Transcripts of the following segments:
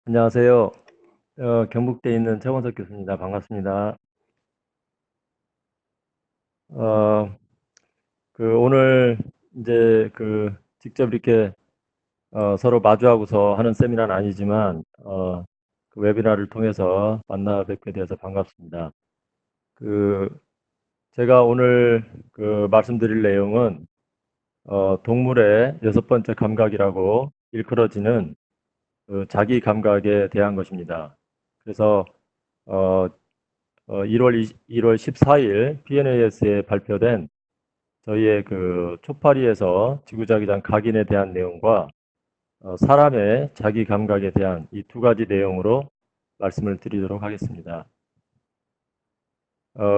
안녕하세요. 경북대에 있는 최원석 교수입니다. 반갑습니다. 어, 오늘 이제 직접 이렇게 서로 마주하고서 하는 세미나는 아니지만 그 웨비나를 통해서 만나 뵙게 되어서 반갑습니다. 그 제가 오늘 말씀드릴 내용은 동물의 여섯 번째 감각이라고 일컬어지는 자기 감각에 대한 것입니다. 그래서 어, 1월 14일 PNAS에 발표된 저희의 초파리에서 지구자기장 각인에 대한 내용과 사람의 자기 감각에 대한 이 두 가지 내용으로 말씀을 드리도록 하겠습니다.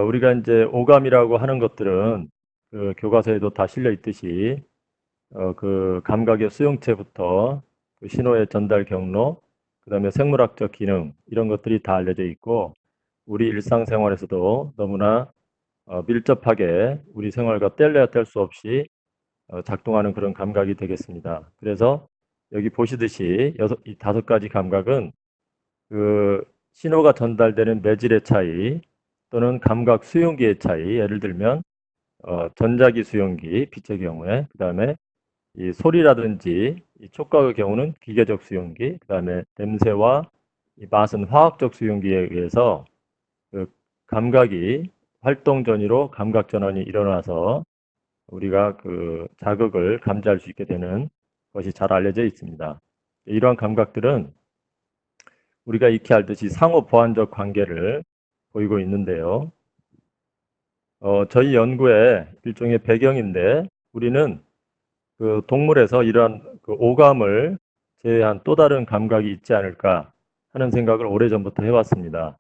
우리가 이제 오감이라고 하는 것들은 교과서에도 다 실려 있듯이 감각의 수용체부터 신호의 전달 경로, 그 다음에 생물학적 기능 이런 것들이 다 알려져 있고 우리 일상생활에서도 너무나 밀접하게 우리 생활과 뗄래야 뗄 수 없이 작동하는 그런 감각이 되겠습니다. 그래서 여기 보시듯이 이 다섯 가지 감각은 신호가 전달되는 매질의 차이 또는 감각 수용기의 차이, 예를 들면 전자기 수용기, 빛의 경우에, 그 다음에 이 소리라든지 이 촉각의 경우는 기계적 수용기, 그 다음에 냄새와 이 맛은 화학적 수용기에 의해서 그 감각이 활동 전이로 감각 전환이 일어나서 우리가 자극을 감지할 수 있게 되는 것이 잘 알려져 있습니다. 이러한 감각들은 우리가 익히 알듯이 상호 보완적 관계를 보이고 있는데요. 저희 연구의 일종의 배경인데 우리는 동물에서 이러한 오감을 제외한 또 다른 감각이 있지 않을까 하는 생각을 오래전부터 해왔습니다.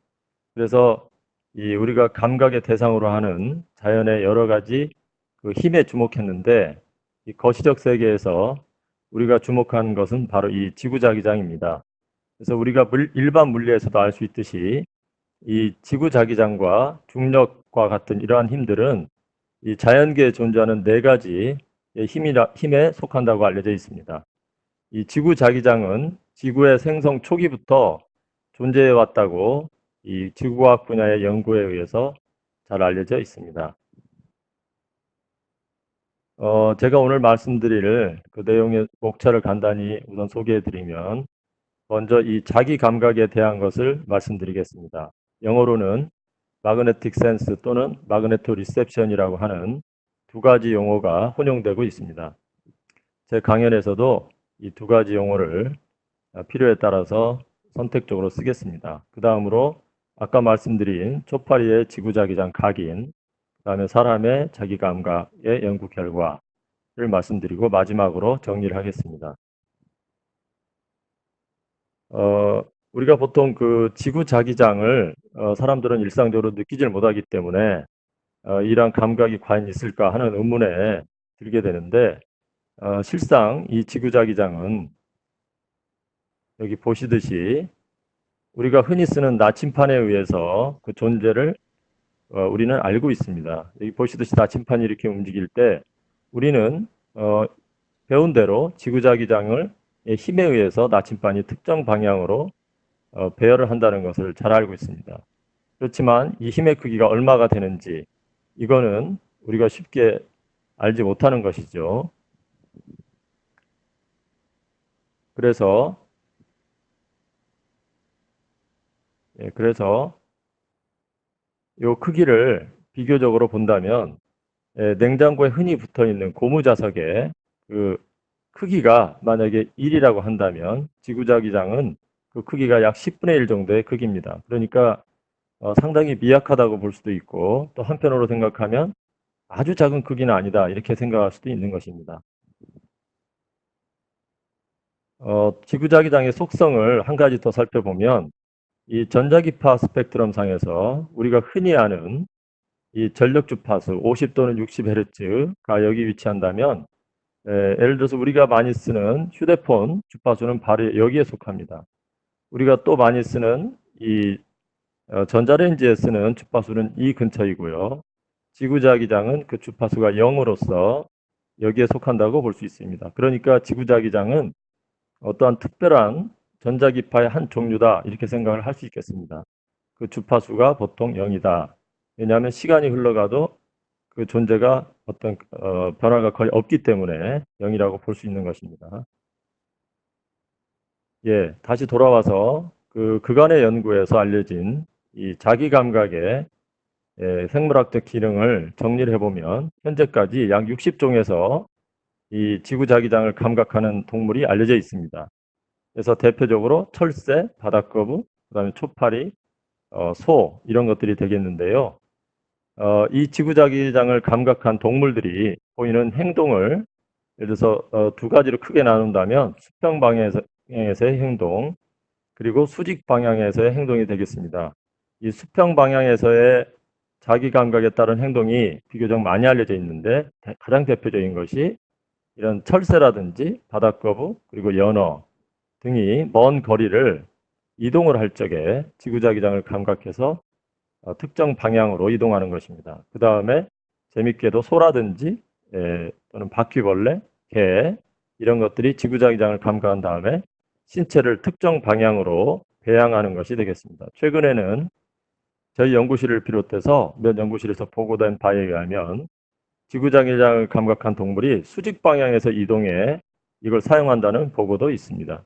그래서 우리가 감각의 대상으로 하는 자연의 여러 가지 힘에 주목했는데 이 거시적 세계에서 우리가 주목한 것은 바로 이 지구자기장입니다. 그래서 우리가 일반 물리에서도 알 수 있듯이 이 지구자기장과 중력과 같은 이러한 힘들은 이 자연계에 존재하는 네 가지 힘에 속한다고 알려져 있습니다. 이 지구자기장은 지구의 생성 초기부터 존재해 왔다고 이 지구과학 분야의 연구에 의해서 잘 알려져 있습니다. 제가 오늘 말씀드릴 그 내용의 목차를 간단히 우선 소개해 드리면 먼저 이 자기 감각에 대한 것을 말씀드리겠습니다. 영어로는 magnetic sense 또는 magneto reception이라고 하는 두 가지 용어가 혼용되고 있습니다. 제 강연에서도 이 두 가지 용어를 필요에 따라서 선택적으로 쓰겠습니다. 그 다음으로 아까 말씀드린 초파리의 지구자기장 각인, 그 다음에 사람의 자기감각의 연구 결과를 말씀드리고 마지막으로 정리를 하겠습니다. 우리가 보통 지구자기장을 사람들은 일상적으로 느끼질 못하기 때문에 이러한 감각이 과연 있을까 하는 의문에 들게 되는데 실상 이 지구자기장은 여기 보시듯이 우리가 흔히 쓰는 나침판에 의해서 그 존재를 우리는 알고 있습니다. 여기 보시듯이 나침판이 이렇게 움직일 때 우리는 배운 대로 지구자기장을 힘에 의해서 나침판이 특정 방향으로 배열을 한다는 것을 잘 알고 있습니다. 그렇지만 이 힘의 크기가 얼마가 되는지 이거는 우리가 쉽게 알지 못하는 것이죠. 그래서 이 크기를 비교적으로 본다면 냉장고에 흔히 붙어 있는 고무자석의 크기가 만약에 1이라고 한다면 지구자기장은 그 크기가 약 10분의 1 정도의 크기입니다. 그러니까 상당히 미약하다고 볼 수도 있고 또 한편으로 생각하면 아주 작은 크기는 아니다 이렇게 생각할 수도 있는 것입니다. 지구자기장의 속성을 한 가지 더 살펴보면 이 전자기파 스펙트럼 상에서 우리가 흔히 아는 이 전력 주파수 50 또는 60Hz가 여기 위치한다면 예를 들어서 우리가 많이 쓰는 휴대폰 주파수는 바로 여기에 속합니다. 우리가 또 많이 쓰는 이 전자레인지에 쓰는 주파수는 이 근처이고요. 지구자기장은 그 주파수가 0으로서 여기에 속한다고 볼 수 있습니다. 그러니까 지구자기장은 어떠한 특별한 전자기파의 한 종류다 이렇게 생각을 할 수 있겠습니다. 그 주파수가 보통 0이다. 왜냐하면 시간이 흘러가도 그 존재가 어떤 변화가 거의 없기 때문에 0이라고 볼 수 있는 것입니다. 예, 다시 돌아와서 그 그간의 연구에서 알려진 이 자기 감각의 생물학적 기능을 정리를 해보면 현재까지 약 60종에서 이 지구자기장을 감각하는 동물이 알려져 있습니다. 그래서 대표적으로 철새, 바다거북, 그다음에 초파리, 소 이런 것들이 되겠는데요. 이 지구자기장을 감각한 동물들이 보이는 행동을 예를 들어서 두 가지로 크게 나눈다면 수평 방향에서의 행동 그리고 수직 방향에서의 행동이 되겠습니다. 이 수평 방향에서의 자기 감각에 따른 행동이 비교적 많이 알려져 있는데 가장 대표적인 것이 이런 철새라든지 바다거북 그리고 연어 등이 먼 거리를 이동을 할 적에 지구자기장을 감각해서 특정 방향으로 이동하는 것입니다. 그 다음에 재밌게도 소라든지 또는 바퀴벌레, 개 이런 것들이 지구자기장을 감각한 다음에 신체를 특정 방향으로 배양하는 것이 되겠습니다. 최근에는 저희 연구실을 비롯해서 몇 연구실에서 보고된 바에 의하면 지구자기장을 감각한 동물이 수직 방향에서 이동해 이걸 사용한다는 보고도 있습니다.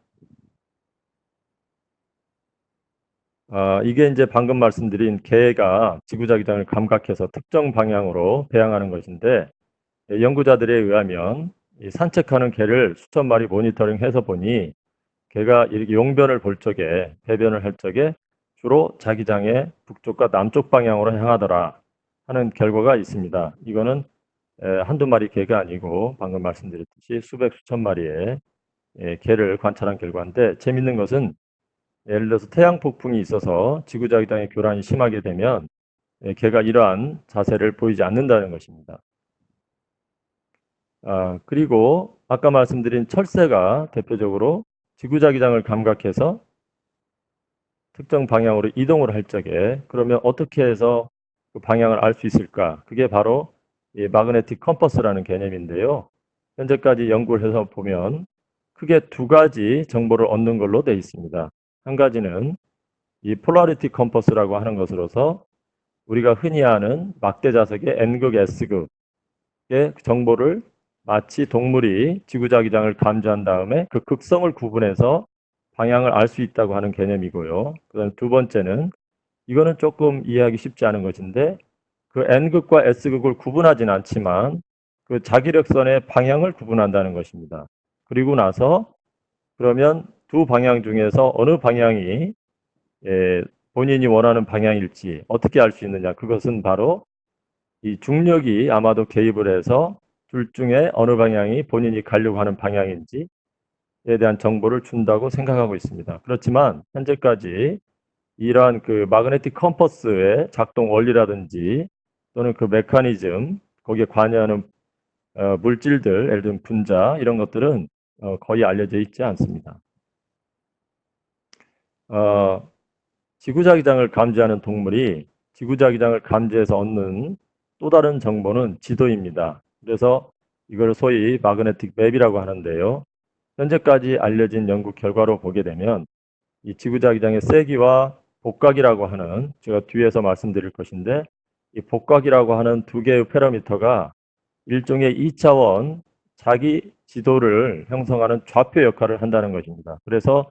이게 이제 방금 말씀드린 개가 지구자기장을 감각해서 특정 방향으로 배양하는 것인데 연구자들에 의하면 이 산책하는 개를 수천 마리 모니터링해서 보니 개가 이렇게 용변을 볼 적에 배변을 할 적에 주로 자기장의 북쪽과 남쪽 방향으로 향하더라 하는 결과가 있습니다. 이거는 한두 마리 개가 아니고 방금 말씀드렸듯이 수백 수천 마리의 개를 관찰한 결과인데 재밌는 것은 예를 들어서 태양 폭풍이 있어서 지구자기장의 교란이 심하게 되면 개가 이러한 자세를 보이지 않는다는 것입니다. 그리고 아까 말씀드린 철새가 대표적으로 지구자기장을 감각해서 특정 방향으로 이동을 할 적에 그러면 어떻게 해서 그 방향을 알 수 있을까? 그게 바로 이 마그네틱 컴퍼스라는 개념인데요. 현재까지 연구를 해서 보면 크게 두 가지 정보를 얻는 걸로 되어 있습니다. 한 가지는 이 폴라리티 컴퍼스라고 하는 것으로서 우리가 흔히 아는 막대자석의 N극, S극의 정보를 마치 동물이 지구자기장을 감지한 다음에 그 극성을 구분해서 방향을 알 수 있다고 하는 개념이고요. 그다음 두 번째는 이거는 조금 이해하기 쉽지 않은 것인데 그 N극과 S극을 구분하진 않지만 그 자기력선의 방향을 구분한다는 것입니다. 그리고 나서 그러면 두 방향 중에서 어느 방향이 본인이 원하는 방향일지 어떻게 알 수 있느냐. 그것은 바로 이 중력이 아마도 개입을 해서 둘 중에 어느 방향이 본인이 가려고 하는 방향인지에 대한 정보를 준다고 생각하고 있습니다. 그렇지만 현재까지 이러한 그 마그네틱 컴퍼스의 작동 원리라든지 또는 그 메커니즘, 거기에 관여하는 물질들, 예를 들면 분자 이런 것들은 거의 알려져 있지 않습니다. 지구자기장을 감지하는 동물이 지구자기장을 감지해서 얻는 또 다른 정보는 지도입니다. 그래서 이걸 소위 마그네틱 맵이라고 하는데요. 현재까지 알려진 연구 결과로 보게 되면 이 지구자기장의 세기와 복각이라고 하는 제가 뒤에서 말씀드릴 것인데 이 복각이라고 하는 두 개의 파라미터가 일종의 2차원 자기 지도를 형성하는 좌표 역할을 한다는 것입니다. 그래서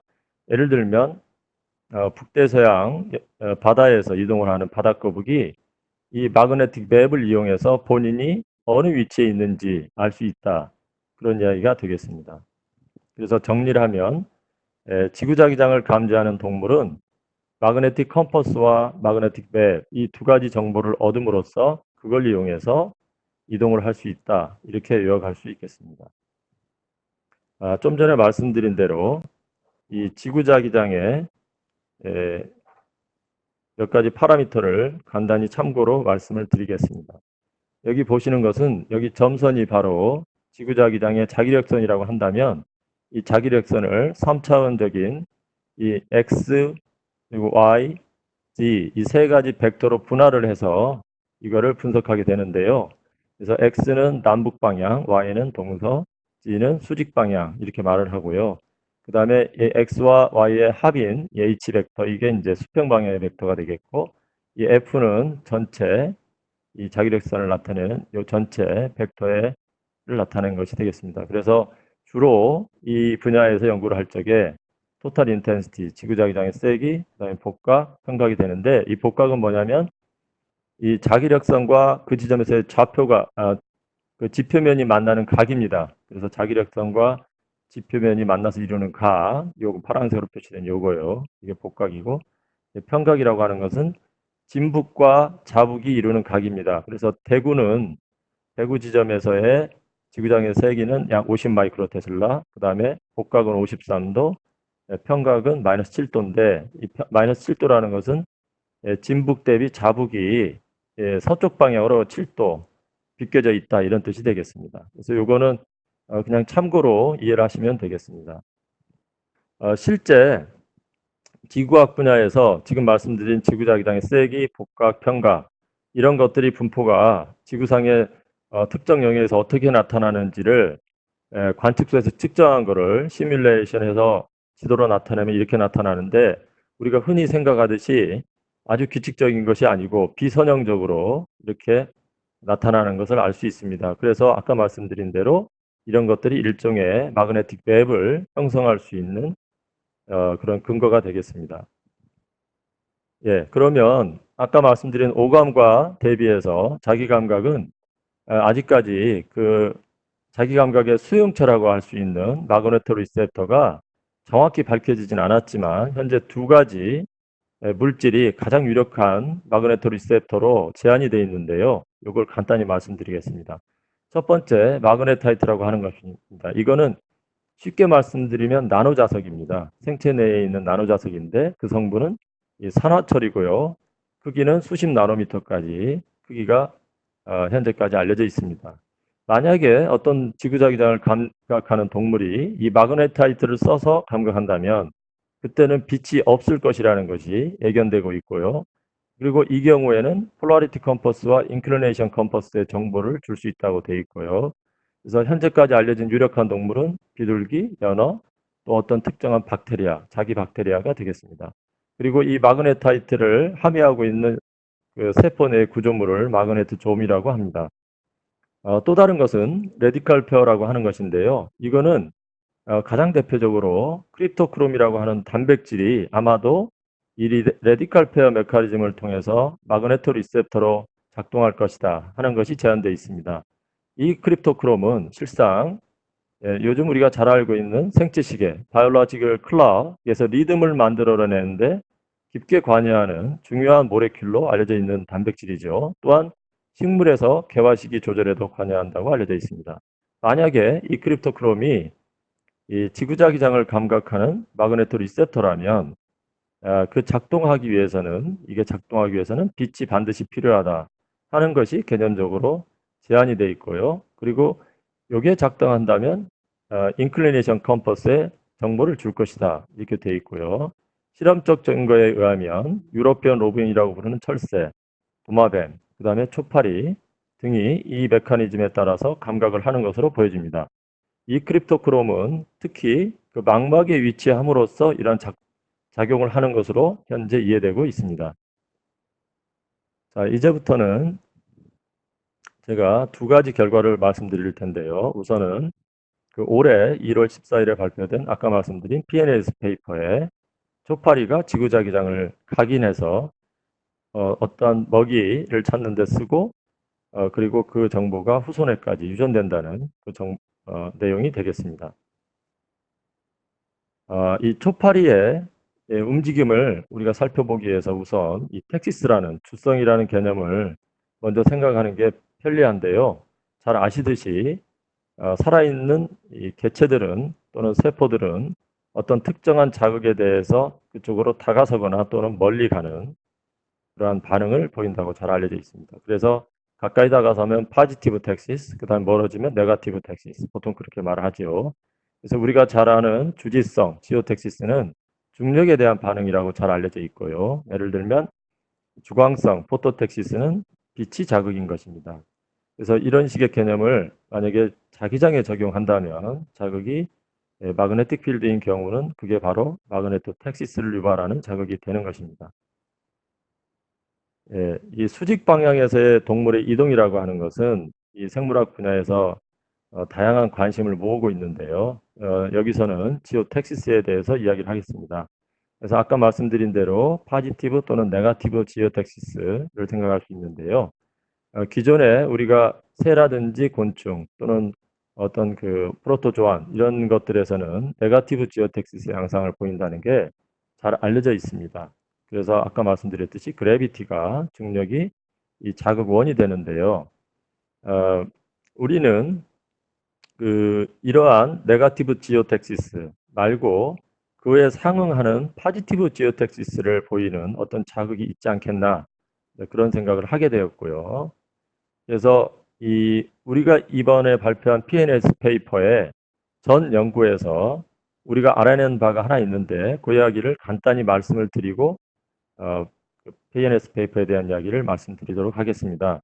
예를 들면 북대서양 바다에서 이동을 하는 바다거북이 이 마그네틱 맵을 이용해서 본인이 어느 위치에 있는지 알 수 있다. 그런 이야기가 되겠습니다. 그래서 정리를 하면 지구자기장을 감지하는 동물은 마그네틱 컴퍼스와 마그네틱 맵 이 두 가지 정보를 얻음으로써 그걸 이용해서 이동을 할 수 있다. 이렇게 요약할 수 있겠습니다. 좀 전에 말씀드린 대로 이 지구자기장의 몇 가지 파라미터를 간단히 참고로 말씀을 드리겠습니다. 여기 보시는 것은 여기 점선이 바로 지구자기장의 자기력선이라고 한다면 이 자기력선을 3차원적인 이 x 그리고 y, z 이 세 가지 벡터로 분할을 해서 이거를 분석하게 되는데요. 그래서 x는 남북 방향, y는 동서, z는 수직 방향 이렇게 말을 하고요. 그 다음에 x와 y의 합인 이 h 벡터, 이게 이제 수평 방향의 벡터가 되겠고, 이 f는 전체 이 자기력선을 나타내는 이 전체 벡터를 나타내는 것이 되겠습니다. 그래서 주로 이 분야에서 연구를 할 적에 토탈 인텐시티, 지구자기장의 세기, 그다음에 복각, 평각이 되는데, 이 복각은 뭐냐면 이 자기력선과 그 지점에서의 좌표가 그 지표면이 만나는 각입니다. 그래서 자기력선과 지표면이 만나서 이루는 각, 요거 파란색으로 표시된 요거요. 이게 복각이고, 평각이라고 하는 것은 진북과 자북이 이루는 각입니다. 그래서 대구 지점에서의 지구장의 세기는 약 50 마이크로 테슬라, 그 다음에 복각은 53도, 평각은 마이너스 7도인데, 이 마이너스 7도라는 것은 진북 대비 자북이 서쪽 방향으로 7도 비껴져 있다, 이런 뜻이 되겠습니다. 그래서 요거는 그냥 참고로 이해를 하시면 되겠습니다. 실제 기구학 분야에서 지금 말씀드린 지구자기장의 세기, 복각, 평각, 이런 것들이 분포가 지구상의 특정 영역에서 어떻게 나타나는지를 관측소에서 측정한 거를 시뮬레이션해서 지도로 나타내면 이렇게 나타나는데, 우리가 흔히 생각하듯이 아주 규칙적인 것이 아니고 비선형적으로 이렇게 나타나는 것을 알 수 있습니다. 그래서 아까 말씀드린 대로 이런 것들이 일종의 마그네틱 웹을 형성할 수 있는 그런 근거가 되겠습니다. 예, 그러면 아까 말씀드린 오감과 대비해서 자기 감각은 아직까지 그 자기 감각의 수용체라고 할 수 있는 마그네토 리셉터가 정확히 밝혀지진 않았지만, 현재 두 가지 물질이 가장 유력한 마그네토 리셉터로 제한이 되어 있는데요. 이걸 간단히 말씀드리겠습니다. 첫 번째, 마그네타이트라고 하는 것입니다. 이거는 쉽게 말씀드리면 나노자석입니다. 생체 내에 있는 나노자석인데, 그 성분은 이 산화철이고요. 크기는 수십 나노미터까지 크기가 현재까지 알려져 있습니다. 만약에 어떤 지구자기장을 감각하는 동물이 이 마그네타이트를 써서 감각한다면 그때는 빛이 없을 것이라는 것이 예견되고 있고요. 그리고 이 경우에는 폴라리티 컴퍼스와 인클리네이션 컴퍼스의 정보를 줄 수 있다고 되어 있고요. 그래서 현재까지 알려진 유력한 동물은 비둘기, 연어, 또 어떤 특정한 박테리아, 자기 박테리아가 되겠습니다. 그리고 이 마그네타이트를 함유하고 있는 그 세포 내 구조물을 마그네트좀이라고 합니다. 또 다른 것은 레디칼 페어라고 하는 것인데요. 이거는 가장 대표적으로 크립토크롬이라고 하는 단백질이 아마도 이 레디칼 페어 메커니즘을 통해서 마그네토 리셉터로 작동할 것이다 하는 것이 제안되어 있습니다. 이 크립토크롬은 실상 요즘 우리가 잘 알고 있는 생체시계, 바이올로지컬 클락에서 리듬을 만들어내는데 깊게 관여하는 중요한 모레큘로 알려져 있는 단백질이죠. 또한 식물에서 개화시기 조절에도 관여한다고 알려져 있습니다. 만약에 이 크립토크롬이 이 지구자기장을 감각하는 마그네토 리셉터라면 그 작동하기 위해서는 빛이 반드시 필요하다 하는 것이 개념적으로 제한이 되어 있고요. 그리고 이게 작동한다면 인클리네이션 컴퍼스에 정보를 줄 것이다, 이렇게 되어 있고요. 실험적 증거에 의하면 유러피언 로빈이라고 부르는 철새, 도마뱀, 그 다음에 초파리 등이 이 메커니즘에 따라서 감각을 하는 것으로 보여집니다. 이 크립토크롬은 특히 그 망막에 위치함으로써 이러한 작용을 하는 것으로 현재 이해되고 있습니다. 자, 이제부터는 제가 두 가지 결과를 말씀드릴 텐데요. 우선은 그 올해 1월 14일에 발표된 아까 말씀드린 PNAS 페이퍼에 초파리가 지구자기장을 각인해서 어떠한 먹이를 찾는 데 쓰고 그리고 그 정보가 후손에까지 유전된다는 그 내용이 되겠습니다. 이 초파리의 움직임을 우리가 살펴보기 위해서 우선 이 텍시스라는 주성이라는 개념을 먼저 생각하는 게 편리한데요. 잘 아시듯이 살아있는 이 개체들은 또는 세포들은 어떤 특정한 자극에 대해서 그쪽으로 다가서거나 또는 멀리 가는 그러한 반응을 보인다고 잘 알려져 있습니다. 그래서 가까이 다가서면 파지티브 텍시스, 그 다음에 멀어지면 네거티브 텍시스, 보통 그렇게 말하죠. 그래서 우리가 잘 아는 주지성, 지오텍시스는 중력에 대한 반응이라고 잘 알려져 있고요. 예를 들면 주광성, 포토텍시스는 빛이 자극인 것입니다. 그래서 이런 식의 개념을 만약에 자기장에 적용한다면 자극이 마그네틱 필드인 경우는 그게 바로 마그네토텍시스를 유발하는 자극이 되는 것입니다. 이 수직 방향에서의 동물의 이동이라고 하는 것은 이 생물학 분야에서 다양한 관심을 모으고 있는데요. 여기서는 지오텍시스에 대해서 이야기를 하겠습니다. 그래서 아까 말씀드린 대로 파지티브 또는 네가티브 지오텍시스를 생각할 수 있는데요. 기존에 우리가 새라든지 곤충 또는 어떤 그 프로토조안 이런 것들에서는 네가티브 지오텍시스 양상을 보인다는 게 잘 알려져 있습니다. 그래서 아까 말씀드렸듯이 그래비티가 중력이 이 자극 원이 되는데요. 우리는 이러한 네가티브 지오텍시스 말고 그에 상응하는 파지티브 지오텍시스를 보이는 어떤 자극이 있지 않겠나, 그런 생각을 하게 되었고요. 그래서 우리가 이번에 발표한 PNAS 페이퍼에 전 연구에서 우리가 알아낸 바가 하나 있는데 그 이야기를 간단히 말씀을 드리고 PNAS 페이퍼에 대한 이야기를 말씀드리도록 하겠습니다.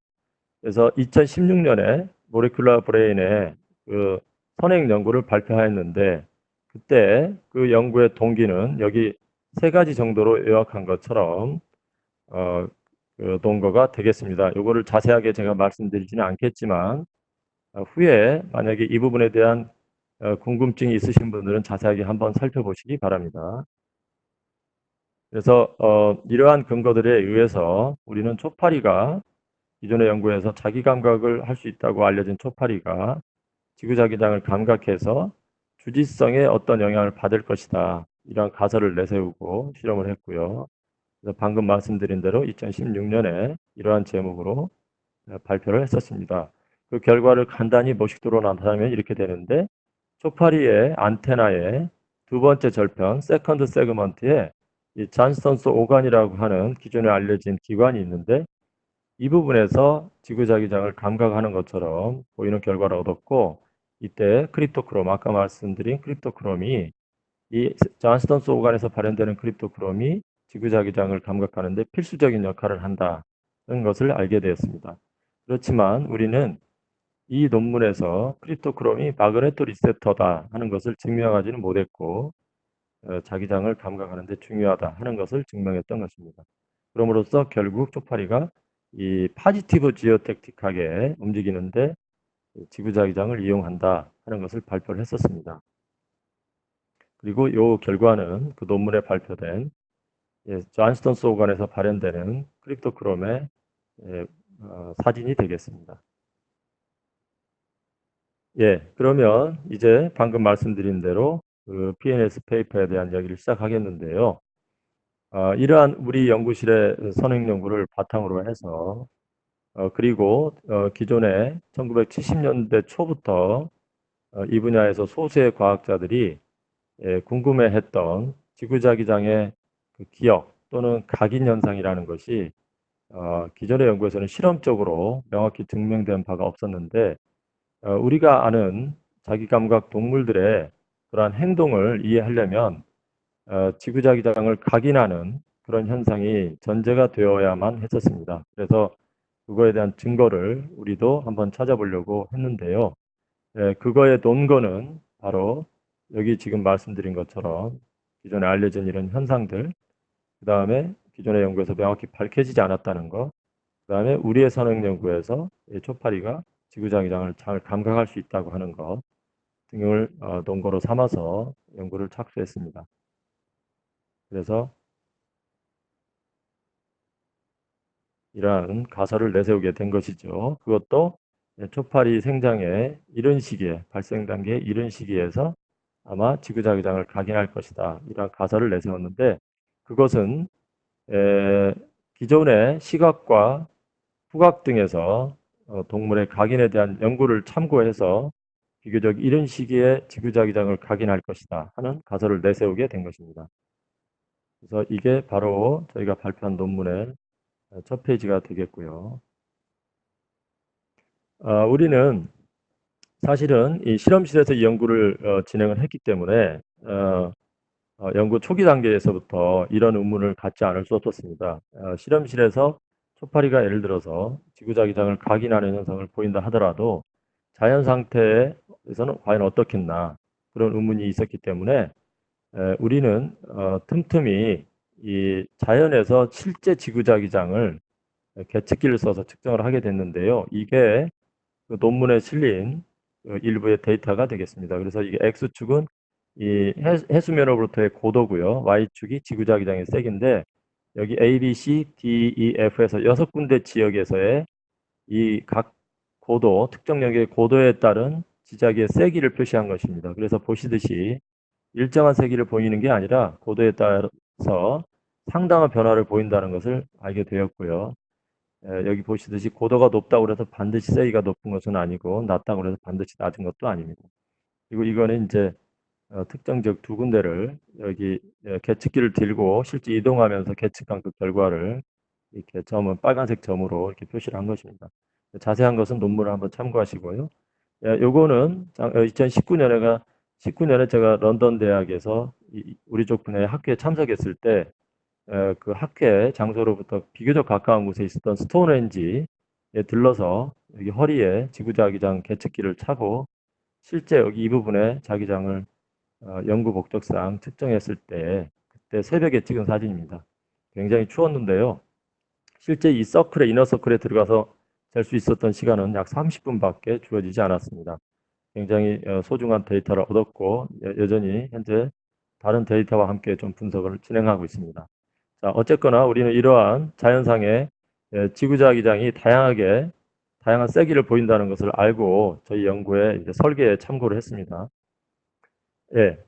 그래서 2016년에 모레큘러 브레인의 그 선행 연구를 발표하였는데, 그때 그 연구의 동기는 여기 세 가지 정도로 요약한 것처럼 그 동거가 되겠습니다. 이거를 자세하게 제가 말씀드리지는 않겠지만 후에 만약에 이 부분에 대한 궁금증이 있으신 분들은 자세하게 한번 살펴보시기 바랍니다. 그래서 이러한 근거들에 의해서 우리는 초파리가 기존의 연구에서 자기 감각을 할 수 있다고 알려진 초파리가 지구자기장을 감각해서 주지성에 어떤 영향을 받을 것이다, 이런 가설을 내세우고 실험을 했고요. 그래서 방금 말씀드린 대로 2016년에 이러한 제목으로 발표를 했었습니다. 그 결과를 간단히 모식도로 나타내면 이렇게 되는데, 초파리의 안테나의 두 번째 절편 세컨드 세그먼트에 이 잔스턴스 오간이라고 하는 기존에 알려진 기관이 있는데, 이 부분에서 지구자기장을 감각하는 것처럼 보이는 결과를 얻었고, 이때 크립토크롬, 아까 말씀드린 크립토크롬이 이 잔스턴스 오간에서 발현되는 크립토크롬이 지구자기장을 감각하는 데 필수적인 역할을 한다는 것을 알게 되었습니다. 그렇지만 우리는 이 논문에서 크립토크롬이 마그네토 리셉터다 하는 것을 증명하지는 못했고, 자기장을 감각하는 데 중요하다 하는 것을 증명했던 것입니다. 그럼으로써 결국 초파리가 이 파지티브 지오텍틱하게 움직이는데 지구자기장을 이용한다 하는 것을 발표를 했었습니다. 그리고 이 결과는 그 논문에 발표된 잔스턴스 오간에서 발현되는 크립토크롬의 사진이 되겠습니다. 그러면 이제 방금 말씀드린 대로 그 PNAS 페이퍼에 대한 이야기를 시작하겠는데요. 이러한 우리 연구실의 선행 연구를 바탕으로 해서 그리고 기존에 1970년대 초부터 이 분야에서 소수의 과학자들이 궁금해했던 지구자기장의 그 기억 또는 각인 현상이라는 것이 기존의 연구에서는 실험적으로 명확히 증명된 바가 없었는데, 우리가 아는 자기감각 동물들의 그러한 행동을 이해하려면 지구자기장을 각인하는 그런 현상이 전제가 되어야만 했었습니다. 그래서 그거에 대한 증거를 우리도 한번 찾아보려고 했는데요. 그거의 논거는 바로 여기 지금 말씀드린 것처럼 기존에 알려진 이런 현상들, 그 다음에 기존의 연구에서 명확히 밝혀지지 않았다는 것, 그 다음에 우리의 선행 연구에서 이 초파리가 지구자기장을 잘 감각할 수 있다고 하는 것 등을 논거로 삼아서 연구를 착수했습니다. 그래서 이러한 가설을 내세우게 된 것이죠. 그것도 초파리 생장의 이런 시기에, 발생 단계 이런 시기에서 아마 지구자기장을 각인할 것이다, 이러한 가설을 내세웠는데, 그것은 기존의 시각과 후각 등에서 동물의 각인에 대한 연구를 참고해서 비교적 이런 시기에 지구자기장을 각인할 것이다 하는 가설을 내세우게 된 것입니다. 그래서 이게 바로 저희가 발표한 논문의 첫 페이지가 되겠고요. 우리는 사실은 이 실험실에서 이 연구를 진행을 했기 때문에 연구 초기 단계에서부터 이런 의문을 갖지 않을 수 없었습니다. 실험실에서 초파리가 예를 들어서 지구자기장을 각인하는 현상을 보인다 하더라도 자연 상태에서는 과연 어떻겠나, 그런 의문이 있었기 때문에 우리는 틈틈이 이 자연에서 실제 지구자기장을 계측기를 써서 측정을 하게 됐는데요. 이게 그 논문에 실린 그 일부의 데이터가 되겠습니다. 그래서 이게 X축은 이 해수면으로부터의 고도고요. Y축이 지구자기장의 세기인데 여기 A, B, C, D, E, F에서 6군데 지역에서의 이 각 고도, 특정 영역의 고도에 따른 지자기의 세기를 표시한 것입니다. 그래서 보시듯이 일정한 세기를 보이는 게 아니라 고도에 따라서 상당한 변화를 보인다는 것을 알게 되었고요. 여기 보시듯이 고도가 높다고 해서 반드시 세기가 높은 것은 아니고 낮다고 해서 반드시 낮은 것도 아닙니다. 그리고 이거는 이제 특정 지역 두 군데를 여기 계측기를 들고 실제 이동하면서 계측한 그 결과를 이렇게 점은 빨간색 점으로 이렇게 표시를 한 것입니다. 자세한 것은 논문을 한번 참고하시고요. 요거는 19년에 제가 런던 대학에서 우리 쪽 분야의 학회에 참석했을 때 그 학회 장소로부터 비교적 가까운 곳에 있었던 스톤헨지에 들러서 여기 허리에 지구자기장 계측기를 차고 실제 여기 이 부분에 자기장을 연구 목적상 측정했을 때 그때 새벽에 찍은 사진입니다. 굉장히 추웠는데요. 실제 이 서클에 이너 서클에 들어가서 잴 수 있었던 시간은 약 30분밖에 주어지지 않았습니다. 굉장히 소중한 데이터를 얻었고 여전히 현재 다른 데이터와 함께 좀 분석을 진행하고 있습니다. 자, 어쨌거나 우리는 이러한 자연상의 지구자기장이 다양한 세기를 보인다는 것을 알고 저희 연구에 이제 설계에 참고를 했습니다. 예,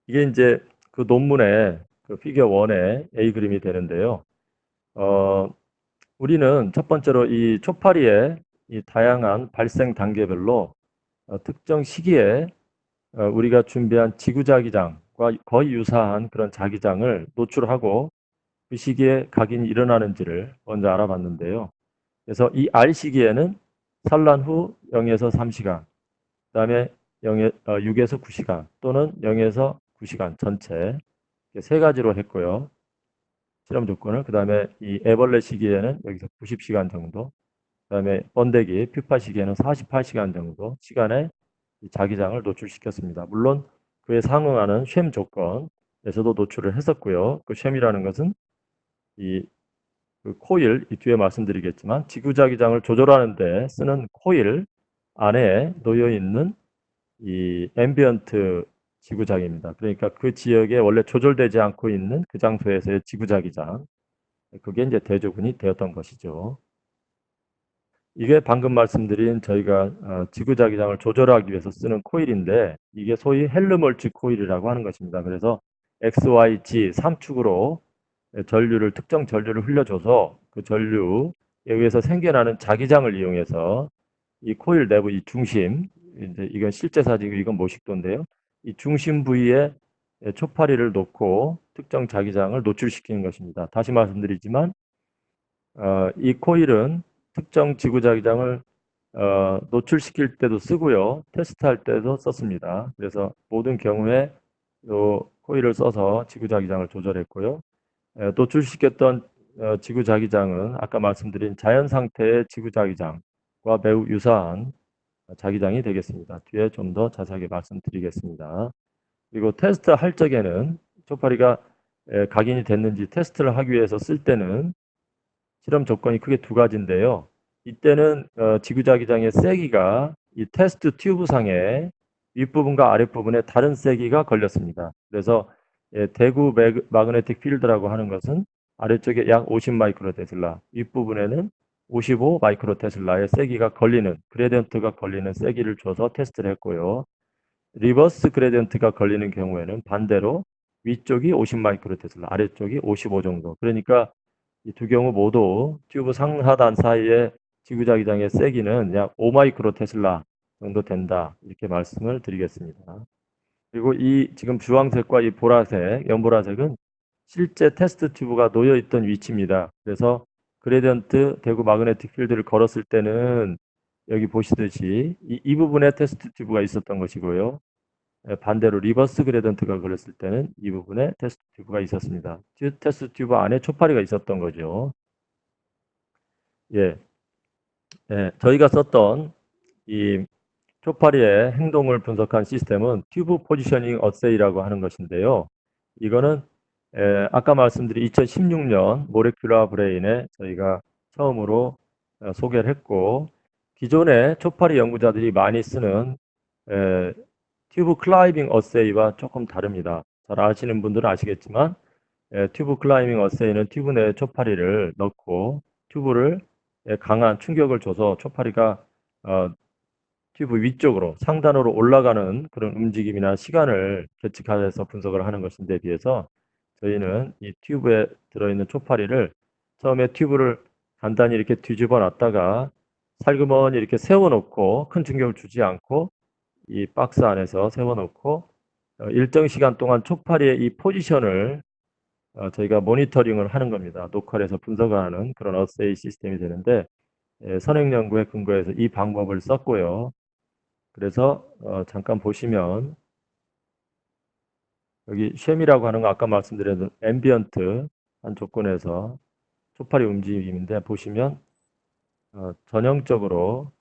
이게 이제 그 논문의 그 피겨 1의 A 그림이 되는데요. 우리는 첫 번째로 이 초파리의 이 다양한 발생 단계별로 특정 시기에 우리가 준비한 지구자기장과 거의 유사한 그런 자기장을 노출하고 그 시기에 각인이 일어나는지를 먼저 알아봤는데요. 그래서 이 R 시기에는 산란 후 0에서 3시간, 그 다음에 6에서 9시간 또는 0에서 9시간 전체 세 가지로 했고요. 실험 조건을. 그 다음에 이 애벌레 시기에는 여기서 90시간 정도, 그 다음에 번데기, 퓨파 시기에는 48시간 정도 시간에 자기장을 노출시켰습니다. 물론 그에 상응하는 쉔 조건에서도 노출을 했었고요. 그 쉔이라는 것은 그 코일, 이 뒤에 말씀드리겠지만 지구자기장을 조절하는 데 쓰는 코일 안에 놓여 있는 이 앰비언트 지구장입니다. 그러니까 그 지역에 원래 조절되지 않고 있는 그 장소에서의 지구자기장, 그게 이제 대조군이 되었던 것이죠. 이게 방금 말씀드린 저희가 지구자기장을 조절하기 위해서 쓰는 코일인데 이게 소위 헬름홀츠 코일이라고 하는 것입니다. 그래서 X, Y, G 3축으로 특정 전류를 흘려줘서 그 전류에 의해서 생겨나는 자기장을 이용해서 이 코일 내부 이 중심, 이제 이건 실제 사진이고 이건 모식도인데요. 이 중심 부위에 초파리를 놓고 특정 자기장을 노출시키는 것입니다. 다시 말씀드리지만 이 코일은 특정 지구자기장을 노출시킬 때도 쓰고요. 테스트할 때도 썼습니다. 그래서 모든 경우에 이 코일을 써서 지구자기장을 조절했고요. 노출시켰던 지구자기장은 아까 말씀드린 자연 상태의 지구자기장과 매우 유사한 자기장이 되겠습니다. 뒤에 좀 더 자세하게 말씀드리겠습니다. 그리고 테스트할 적에는 초파리가 각인이 됐는지 테스트를 하기 위해서 쓸 때는 실험 조건이 크게 두 가지인데요. 이때는 지구자기장의 세기가 이 테스트 튜브 상의 윗부분과 아랫부분에 다른 세기가 걸렸습니다. 그래서 대구 마그네틱 필드라고 하는 것은 아래쪽에 약 50 마이크로 테슬라, 윗부분에는 55 마이크로 테슬라의 세기가 걸리는, 그레디언트가 걸리는 세기를 줘서 테스트를 했고요. 리버스 그레디언트가 걸리는 경우에는 반대로 위쪽이 50 마이크로 테슬라, 아래쪽이 55 정도. 그러니까 이 두 경우 모두 튜브 상하단 사이의 지구자기장의 세기는 약 5마이크로 테슬라 정도 된다. 이렇게 말씀을 드리겠습니다. 그리고 이 지금 주황색과 이 보라색, 연보라색은 실제 테스트 튜브가 놓여 있던 위치입니다. 그래서 그레디언트 대구 마그네틱 필드를 걸었을 때는 여기 보시듯이 이 부분에 테스트 튜브가 있었던 것이고요. 반대로 리버스 그레디언트가 걸렸을 때는 이 부분에 테스트 튜브가 있었습니다. 테스트 튜브 안에 초파리가 있었던 거죠. 예, 저희가 썼던 이 초파리의 행동을 분석한 시스템은 튜브 포지셔닝 어세이라고 하는 것인데요. 이거는 아까 말씀드린 2016년 모레큘러 브레인에 저희가 처음으로 소개를 했고, 기존의 초파리 연구자들이 많이 쓰는 튜브 클라이밍 어세이와 조금 다릅니다. 잘 아시는 분들은 아시겠지만 튜브 클라이밍 어세이는 튜브 내에 초파리를 넣고 튜브를 강한 충격을 줘서 초파리가 튜브 위쪽으로 상단으로 올라가는 그런 움직임이나 시간을 계측해서 분석을 하는 것인데 비해서 저희는 이 튜브에 들어있는 초파리를 처음에 튜브를 간단히 이렇게 뒤집어 놨다가 살그머니 이렇게 세워놓고 큰 충격을 주지 않고 이 박스 안에서 세워놓고 일정 시간 동안 초파리의 이 포지션을 저희가 모니터링을 하는 겁니다. 녹화를 해서 분석하는 그런 어세이 시스템이 되는데 선행 연구에 근거해서 이 방법을 썼고요. 그래서 잠깐 보시면 여기 쉐미라고 하는 거 아까 말씀드렸던 앰비언트 한 조건에서 초파리 움직임인데 보시면 전형적으로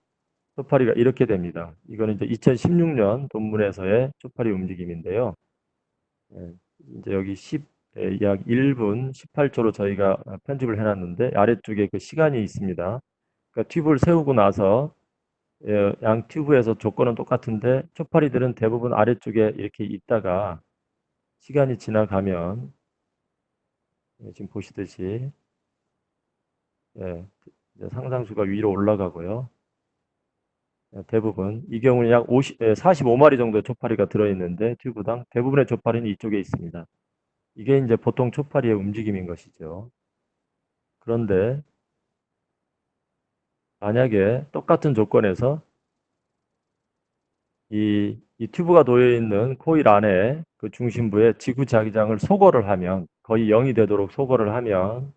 초파리가 이렇게 됩니다. 이거는 이제 2016년 논문에서의 초파리 움직임인데요. 이제 여기 약 1분 18초로 저희가 편집을 해놨는데 아래쪽에 그 시간이 있습니다. 그러니까 튜브를 세우고 나서 양 튜브에서 조건은 똑같은데 초파리들은 대부분 아래쪽에 이렇게 있다가 시간이 지나가면 지금 보시듯이 이제 상상수가 위로 올라가고요. 대부분 이 경우는 약 45마리 정도의 초파리가 들어있는데 튜브당 대부분의 초파리는 이쪽에 있습니다. 이게 이제 보통 초파리의 움직임인 것이죠. 그런데 만약에 똑같은 조건에서 이 튜브가 놓여 있는 코일 안에 그 중심부에 지구자기장을 소거를 하면 거의 0이 되도록 소거를 하면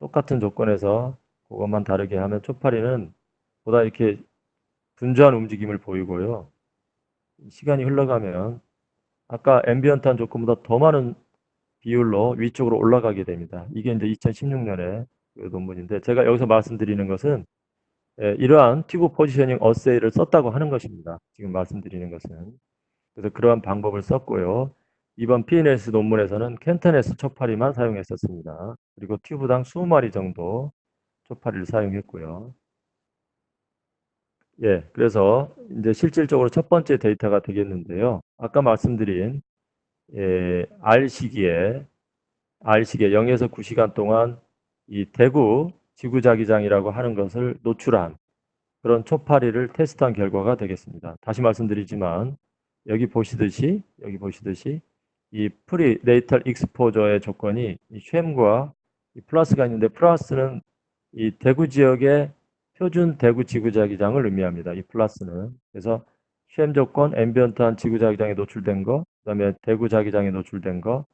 똑같은 조건에서 그것만 다르게 하면 초파리는 보다 이렇게 분주한 움직임을 보이고요. 시간이 흘러가면 아까 앰비언트한 조건보다 더 많은 비율로 위쪽으로 올라가게 됩니다. 이게 이제 2016년에 그 논문인데 제가 여기서 말씀드리는 것은 이러한 튜브 포지셔닝 어세이를 썼다고 하는 것입니다. 지금 말씀드리는 것은. 그래서 그러한 방법을 썼고요. 이번 PNS 논문에서는 켄터네스 초파리만 사용했었습니다. 그리고 튜브당 20마리 정도 초파리를 사용했고요. 그래서 이제 실질적으로 첫 번째 데이터가 되겠는데요. 아까 말씀드린 R시기에 0에서 9시간 동안 이 대구 지구자기장이라고 하는 것을 노출한 그런 초파리를 테스트한 결과가 되겠습니다. 다시 말씀드리지만 여기 보시듯이 이 프리네이탈 익스포저의 조건이 이 쉔과 이 플러스가 있는데 플러스는 이 대구 지역의 표준 대구 지구자기장을 의미합니다. 이 플러스는. 그래서 쉔 조건, 앰비언트한 지구자기장에 노출된 거, 그다음에 대구 자기장에 노출된 거,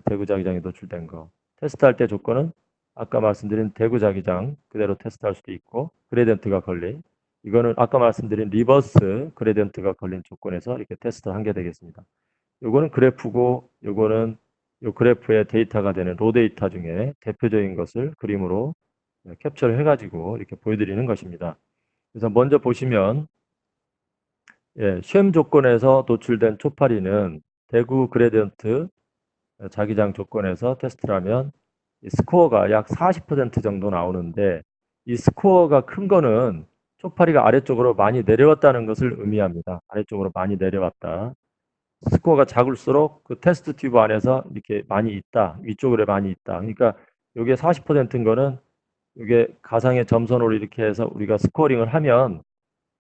대구 자기장에 노출된 거. 테스트할 때 조건은 아까 말씀드린 대구 자기장 그대로 테스트할 수도 있고 그레디언트가 걸린 이거는 아까 말씀드린 리버스 그레디언트가 걸린 조건에서 이렇게 테스트한 게 되겠습니다. 요거는 그래프고 요거는 요 그래프의 데이터가 되는 로 데이터 중에 대표적인 것을 그림으로 캡처를 해가지고 이렇게 보여드리는 것입니다. 그래서 먼저 보시면 쉔 조건에서 노출된 초파리는 대구 그레디언트 자기장 조건에서 테스트를 하면 이 스코어가 약 40% 정도 나오는데 이 스코어가 큰 거는 초파리가 아래쪽으로 많이 내려왔다는 것을 의미합니다. 아래쪽으로 많이 내려왔다. 스코어가 작을수록 그 테스트 튜브 안에서 이렇게 많이 있다. 위쪽으로 많이 있다. 그러니까 이게 40%인 거는 이게 가상의 점선으로 이렇게 해서 우리가 스코어링을 하면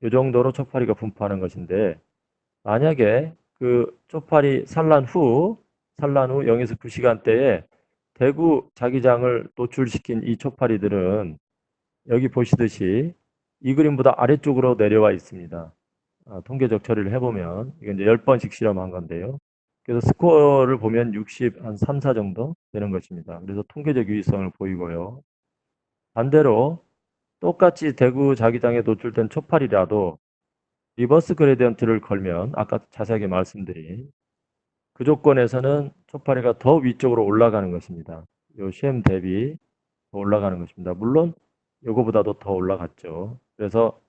이 정도로 초파리가 분포하는 것인데 만약에 그 초파리 산란 후 0에서 9시간대에 대구 자기장을 노출시킨 이 초파리들은 여기 보시듯이 이 그림보다 아래쪽으로 내려와 있습니다. 통계적 처리를 해보면 이건 이제 10번씩 실험한 건데요. 그래서 스코어를 보면 60, 한 3, 4 정도 되는 것입니다. 그래서 통계적 유의성을 보이고요. 반대로 똑같이 대구 자기장에 노출된 초파리라도 리버스 그레디언트를 걸면 아까 자세하게 말씀드린 그 조건에서는 초파리가 더 위쪽으로 올라가는 것입니다. 요 쉔 대비 더 올라가는 것입니다. 물론 요거보다도 더 올라갔죠. 그래서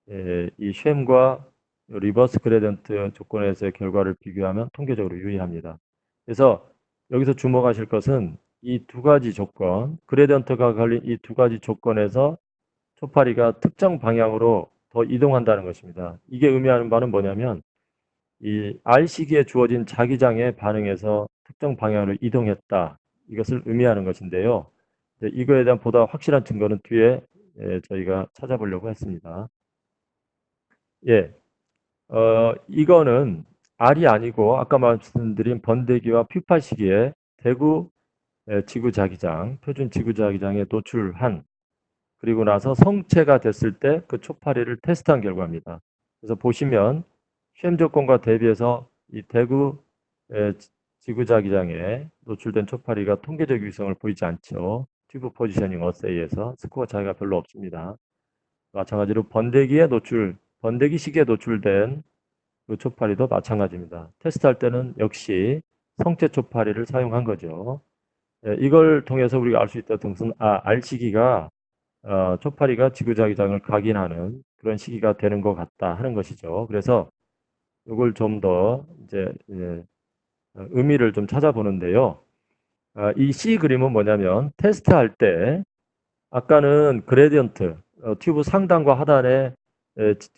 이 쉔과 리버스 그레디언트 조건에서의 결과를 비교하면 통계적으로 유리합니다. 그래서 여기서 주목하실 것은 이 두 가지 조건, 그레디언트가 걸린 이 두 가지 조건에서 초파리가 특정 방향으로 더 이동한다는 것입니다. 이게 의미하는 바는 뭐냐면 이 R 시기에 주어진 자기장에 반응해서 특정 방향으로 이동했다. 이것을 의미하는 것인데요. 이거에 대한 보다 확실한 증거는 뒤에 저희가 찾아보려고 했습니다. 예, 이거는 R이 아니고 아까 말씀드린 번데기와 퓨파 시기에 대구 지구 자기장, 표준 지구 자기장에 노출한 그리고 나서 성체가 됐을 때 그 초파리를 테스트한 결과입니다. 그래서 보시면 시험 조건과 대비해서 이 대구 지구자기장에 노출된 초파리가 통계적 유의성을 보이지 않죠. 튜브 포지셔닝 어세이에서 스코어 차이가 별로 없습니다. 마찬가지로 번데기 시기에 노출된 그 초파리도 마찬가지입니다. 테스트할 때는 역시 성체 초파리를 사용한 거죠. 이걸 통해서 우리가 알 수 있다는 것은 R 시기가 초파리가 지구자기장을 각인하는 그런 시기가 되는 것 같다 하는 것이죠. 그래서 이걸 좀 더 이제 의미를 좀 찾아보는데요. 이 C 그림은 뭐냐면 테스트할 때 아까는 그레디언트 튜브 상단과 하단에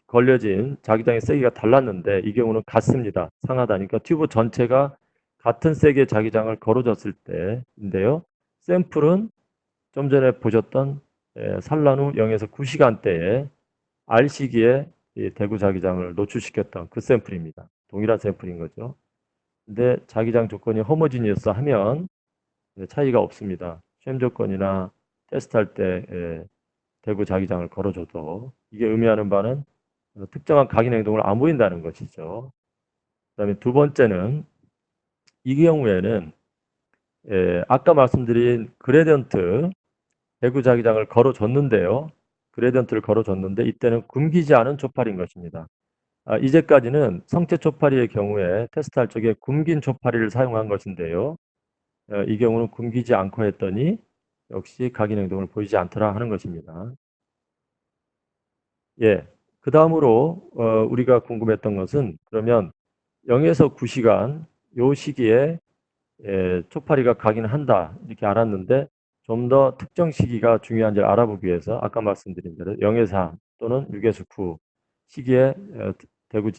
걸려진 자기장의 세기가 달랐는데 이 경우는 같습니다. 상하다니까 튜브 전체가 같은 세기의 자기장을 걸어줬을 때인데요. 샘플은 좀 전에 보셨던 산란 후 0에서 9시간대에 R 시기에 대구 자기장을 노출시켰던 그 샘플입니다. 동일한 샘플인 거죠. 근데 자기장 조건이 호모지니어스 하면 차이가 없습니다. 시험 조건이나 테스트할 때 대구 자기장을 걸어줘도 이게 의미하는 바는 특정한 각인 행동을 안 보인다는 것이죠. 그다음에 두 번째는 이 경우에는 아까 말씀드린 그레디언트 대구 자기장을 걸어줬는데요. 그레디언트를 걸어줬는데 이때는 굶기지 않은 초파리인 것입니다. 이제까지는 성체 초파리의 경우에 테스트할 적에 굶긴 초파리를 사용한 것인데요. 이 경우는 굶기지 않고 했더니 역시 각인 행동을 보이지 않더라 하는 것입니다. 예. 그 다음으로 우리가 궁금했던 것은 그러면 0에서 9시간 요 시기에 초파리가 각인한다 이렇게 알았는데 좀 더 특정 시기가 중요한지를 알아보기 위해서 아까 말씀드린 대로 0에서 3 또는 6에서 9 시기에 대구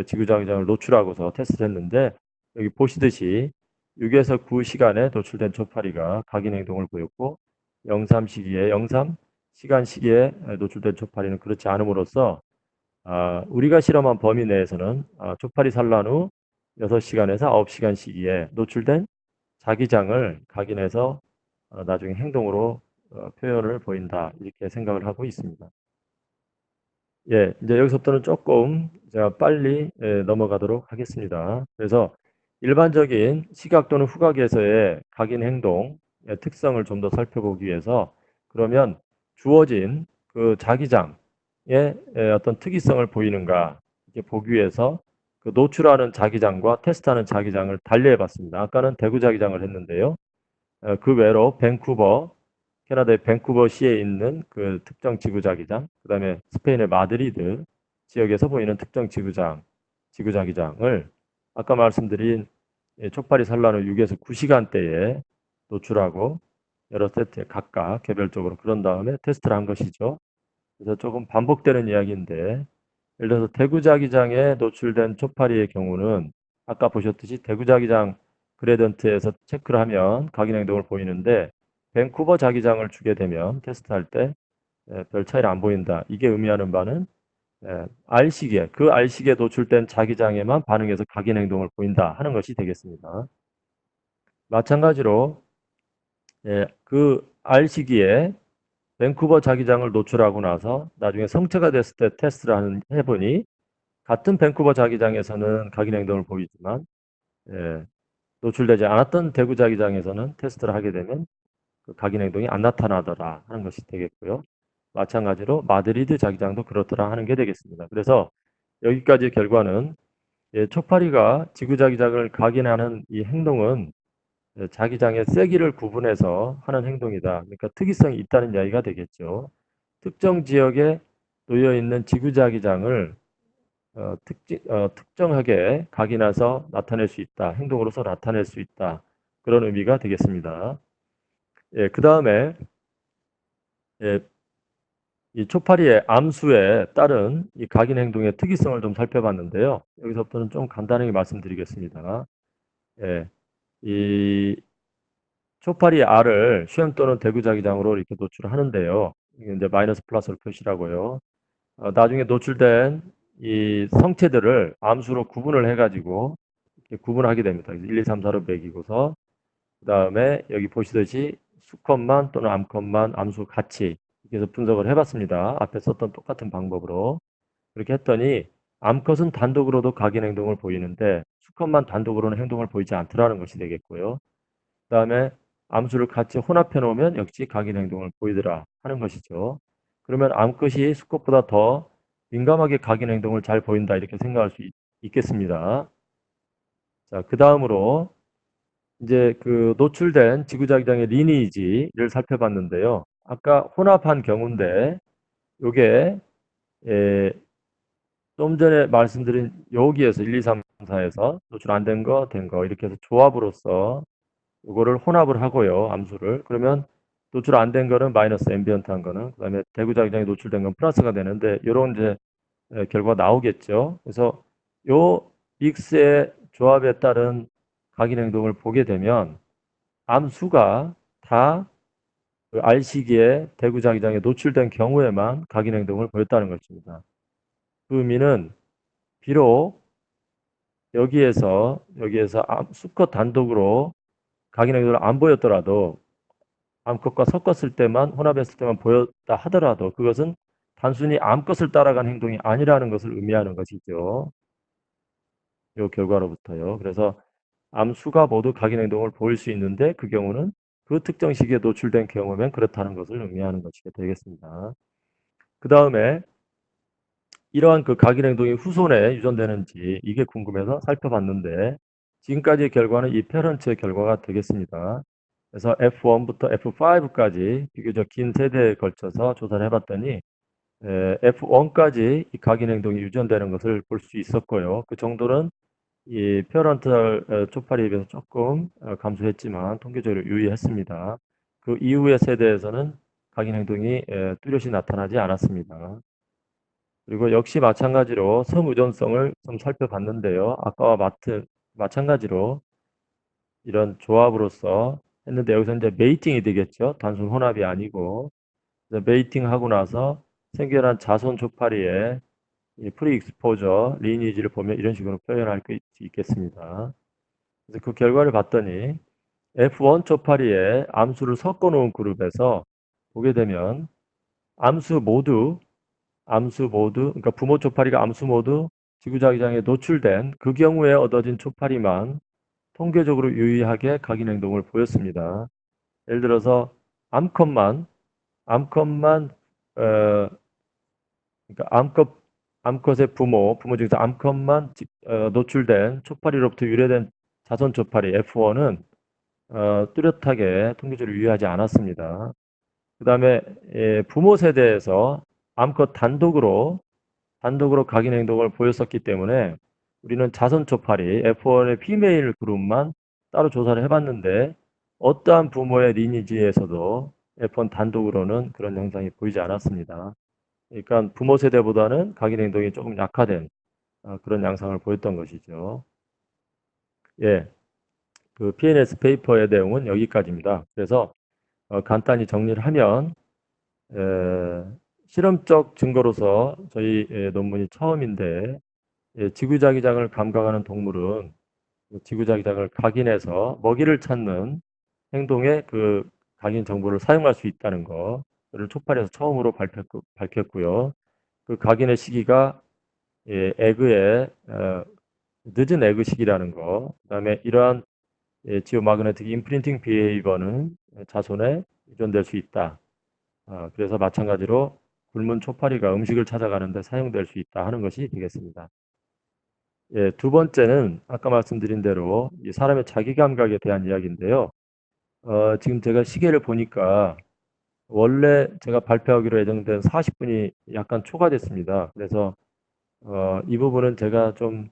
지구자기장을 노출하고서 테스트를 했는데 여기 보시듯이 6에서 9시간에 노출된 초파리가 각인 행동을 보였고 03 시기에 03 시간 시기에 노출된 초파리는 그렇지 않음으로써 우리가 실험한 범위 내에서는 초파리 산란 후 6시간에서 9시간 시기에 노출된 자기장을 각인해서 나중에 행동으로 표현을 보인다 이렇게 생각을 하고 있습니다. 예, 이제 여기서부터는 조금 제가 빨리 넘어가도록 하겠습니다. 그래서 일반적인 시각 또는 후각에서의 각인 행동의 특성을 좀 더 살펴보기 위해서 그러면 주어진 그 자기장의 어떤 특이성을 보이는가 이렇게 보기 위해서 그 노출하는 자기장과 테스트하는 자기장을 달리해 봤습니다. 아까는 대구 자기장을 했는데요. 그 외로 밴쿠버, 캐나다의 밴쿠버시에 있는 그 특정 지구자기장, 그 다음에 스페인의 마드리드 지역에서 보이는 특정 지구자기장을 아까 말씀드린 촉파리 산란 후 6에서 9시간대에 노출하고 여러 세트 각각 개별적으로 그런 다음에 테스트를 한 것이죠. 그래서 조금 반복되는 이야기인데 예를 들어서 대구자기장에 노출된 초파리의 경우는 아까 보셨듯이 대구자기장 그레던트에서 체크를 하면 각인 행동을 보이는데 밴쿠버 자기장을 주게 되면 테스트할 때 별 차이를 안 보인다. 이게 의미하는 바는 R시기에 그 R시기에 노출된 자기장에만 반응해서 각인 행동을 보인다 하는 것이 되겠습니다. 마찬가지로 그 R시기에 밴쿠버 자기장을 노출하고 나서 나중에 성체가 됐을 때 테스트를 해보니 같은 밴쿠버 자기장에서는 각인 행동을 보이지만 노출되지 않았던 대구 자기장에서는 테스트를 하게 되면 그 각인 행동이 안 나타나더라 하는 것이 되겠고요. 마찬가지로 마드리드 자기장도 그렇더라 하는 게 되겠습니다. 그래서 여기까지 결과는 촉파리가 지구 자기장을 각인하는 이 행동은 자기장의 세기를 구분해서 하는 행동이다. 그러니까 특이성이 있다는 이야기가 되겠죠. 특정 지역에 놓여 있는 지구자기장을 특정하게 각인해서 나타낼 수 있다. 행동으로서 나타낼 수 있다. 그런 의미가 되겠습니다. 예, 그 다음에 예, 이 초파리의 암수에 따른 이 각인 행동의 특이성을 좀 살펴봤는데요. 여기서부터는 좀 간단하게 말씀드리겠습니다. 예, 이 초파리 R을 시험 또는 대구자기장으로 이렇게 노출하는데요. 이게 이제 마이너스 플러스로 표시라고요. 나중에 노출된 이 성체들을 암수로 구분을 해가지고 이렇게 구분하게 됩니다. 1, 2, 3, 4로 매기고서 그 다음에 여기 보시듯이 수컷만 또는 암컷만 암수 같이 이렇게 해서 분석을 해봤습니다. 앞에 썼던 똑같은 방법으로. 그렇게 했더니 암컷은 단독으로도 각인 행동을 보이는데 수컷만 단독으로는 행동을 보이지 않더라는 것이 되겠고요. 그 다음에 암수를 같이 혼합해 놓으면 역시 각인 행동을 보이더라 하는 것이죠. 그러면 암컷이 수컷보다 더 민감하게 각인 행동을 잘 보인다 이렇게 생각할 수 있겠습니다. 자, 그 다음으로 이제 그 노출된 지구자기장의 리니지를 살펴봤는데요. 아까 혼합한 경우인데 요게 좀 전에 말씀드린 여기에서 1, 2, 3, 4에서 노출 안 된 거, 된 거 이렇게 해서 조합으로서 이거를 혼합을 하고요. 암수를. 그러면 노출 안 된 거는 마이너스 앰비언트한 거는 그다음에 대구자기장에 노출된 건 플러스가 되는데 이런 이제 결과가 나오겠죠. 그래서 요 믹스의 조합에 따른 각인 행동을 보게 되면 암수가 다 그 R 시기에 대구자기장에 노출된 경우에만 각인 행동을 보였다는 것입니다. 그 의미는 비록 여기에서 수컷 단독으로 각인 행동을 안 보였더라도 암컷과 섞었을 때만 혼합했을 때만 보였다 하더라도 그것은 단순히 암컷을 따라간 행동이 아니라는 것을 의미하는 것이죠. 이 결과로부터요. 그래서 암수가 모두 각인 행동을 보일 수 있는데 그 경우는 그 특정 시기에 노출된 경우면 그렇다는 것을 의미하는 것이 되겠습니다. 그 다음에 이러한 그 각인 행동이 후손에 유전되는지 이게 궁금해서 살펴봤는데 지금까지의 결과는 이 페런츠의 결과가 되겠습니다. 그래서 F1부터 F5까지 비교적 긴 세대에 걸쳐서 조사를 해봤더니 F1까지 이 각인 행동이 유전되는 것을 볼 수 있었고요. 그 정도는 이 페어런탈 초파리에 비해서 조금 감소했지만 통계적으로 유의했습니다. 그 이후의 세대에서는 각인 행동이 뚜렷이 나타나지 않았습니다. 그리고 역시 마찬가지로 섬유전성을 좀 살펴봤는데요. 아까와 마찬가지로 이런 조합으로서 했는데 여기서 이제 메이팅이 되겠죠. 단순 혼합이 아니고 메이팅하고 나서 생겨난 자손 초파리의 이 프리 익스포저 리니지를 보면 이런 식으로 표현할 수 있겠습니다. 그래서 그 결과를 봤더니 F1 초파리의 암수를 섞어 놓은 그룹에서 보게 되면 암수 모두 그러니까 부모 초파리가 암수 모두 지구자기장에 노출된 그 경우에 얻어진 초파리만 통계적으로 유의하게 각인 행동을 보였습니다. 예를 들어서 암컷만 그러니까 암컷의 부모 중에서 암컷만 노출된 초파리로부터 유래된 자손 초파리 F1은 뚜렷하게 통계적으로 유의하지 않았습니다. 그 다음에 부모 세대에서 암컷 단독으로 각인 행동을 보였었기 때문에 우리는 자선 초파리 F1의 피메일 그룹만 따로 조사를 해봤는데 어떠한 부모의 리니지에서도 F1 단독으로는 그런 현상이 보이지 않았습니다. 그러니까 부모 세대보다는 각인 행동이 조금 약화된 그런 양상을 보였던 것이죠. 예, 그 PNS 페이퍼의 내용은 여기까지입니다. 그래서 간단히 정리를 하면 에, 실험적 증거로서 저희 논문이 처음인데 지구자기장을 감각하는 동물은 지구자기장을 각인해서 먹이를 찾는 행동에 그 각인 정보를 사용할 수 있다는 거를 초판에서 처음으로 밝혔고요. 그 각인의 시기가 에그의 늦은 에그 시기라는 거, 그다음에 이러한 지오마그네틱 임프린팅 비헤이버는 자손에 유전될 수 있다. 그래서 마찬가지로 굶은 초파리가 음식을 찾아가는데 사용될 수 있다 하는 것이 되겠습니다. 예, 두 번째는 아까 말씀드린 대로 이 사람의 자기 감각에 대한 이야기인데요. 지금 제가 시계를 보니까 원래 제가 발표하기로 예정된 40분이 약간 초과됐습니다. 그래서 이 부분은 제가 좀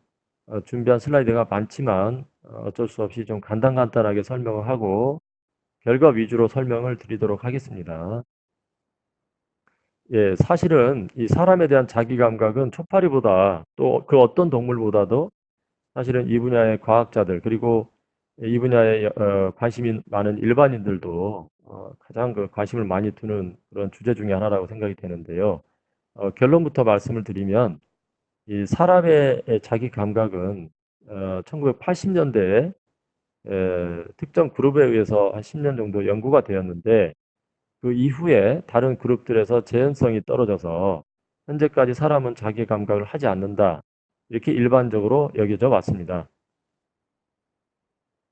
준비한 슬라이드가 많지만 어쩔 수 없이 좀 간단하게 설명을 하고 결과 위주로 설명을 드리도록 하겠습니다. 예, 사실은 이 사람에 대한 자기 감각은 초파리보다 또 그 어떤 동물보다도 사실은 이 분야의 과학자들 그리고 이 분야에 관심이 많은 일반인들도 가장 그 관심을 많이 두는 그런 주제 중에 하나라고 생각이 되는데요. 결론부터 말씀을 드리면 이 사람의 자기 감각은 1980년대에 특정 그룹에 의해서 한 10년 정도 연구가 되었는데 그 이후에 다른 그룹들에서 재현성이 떨어져서 현재까지 사람은 자기 감각을 하지 않는다. 이렇게 일반적으로 여겨져 왔습니다.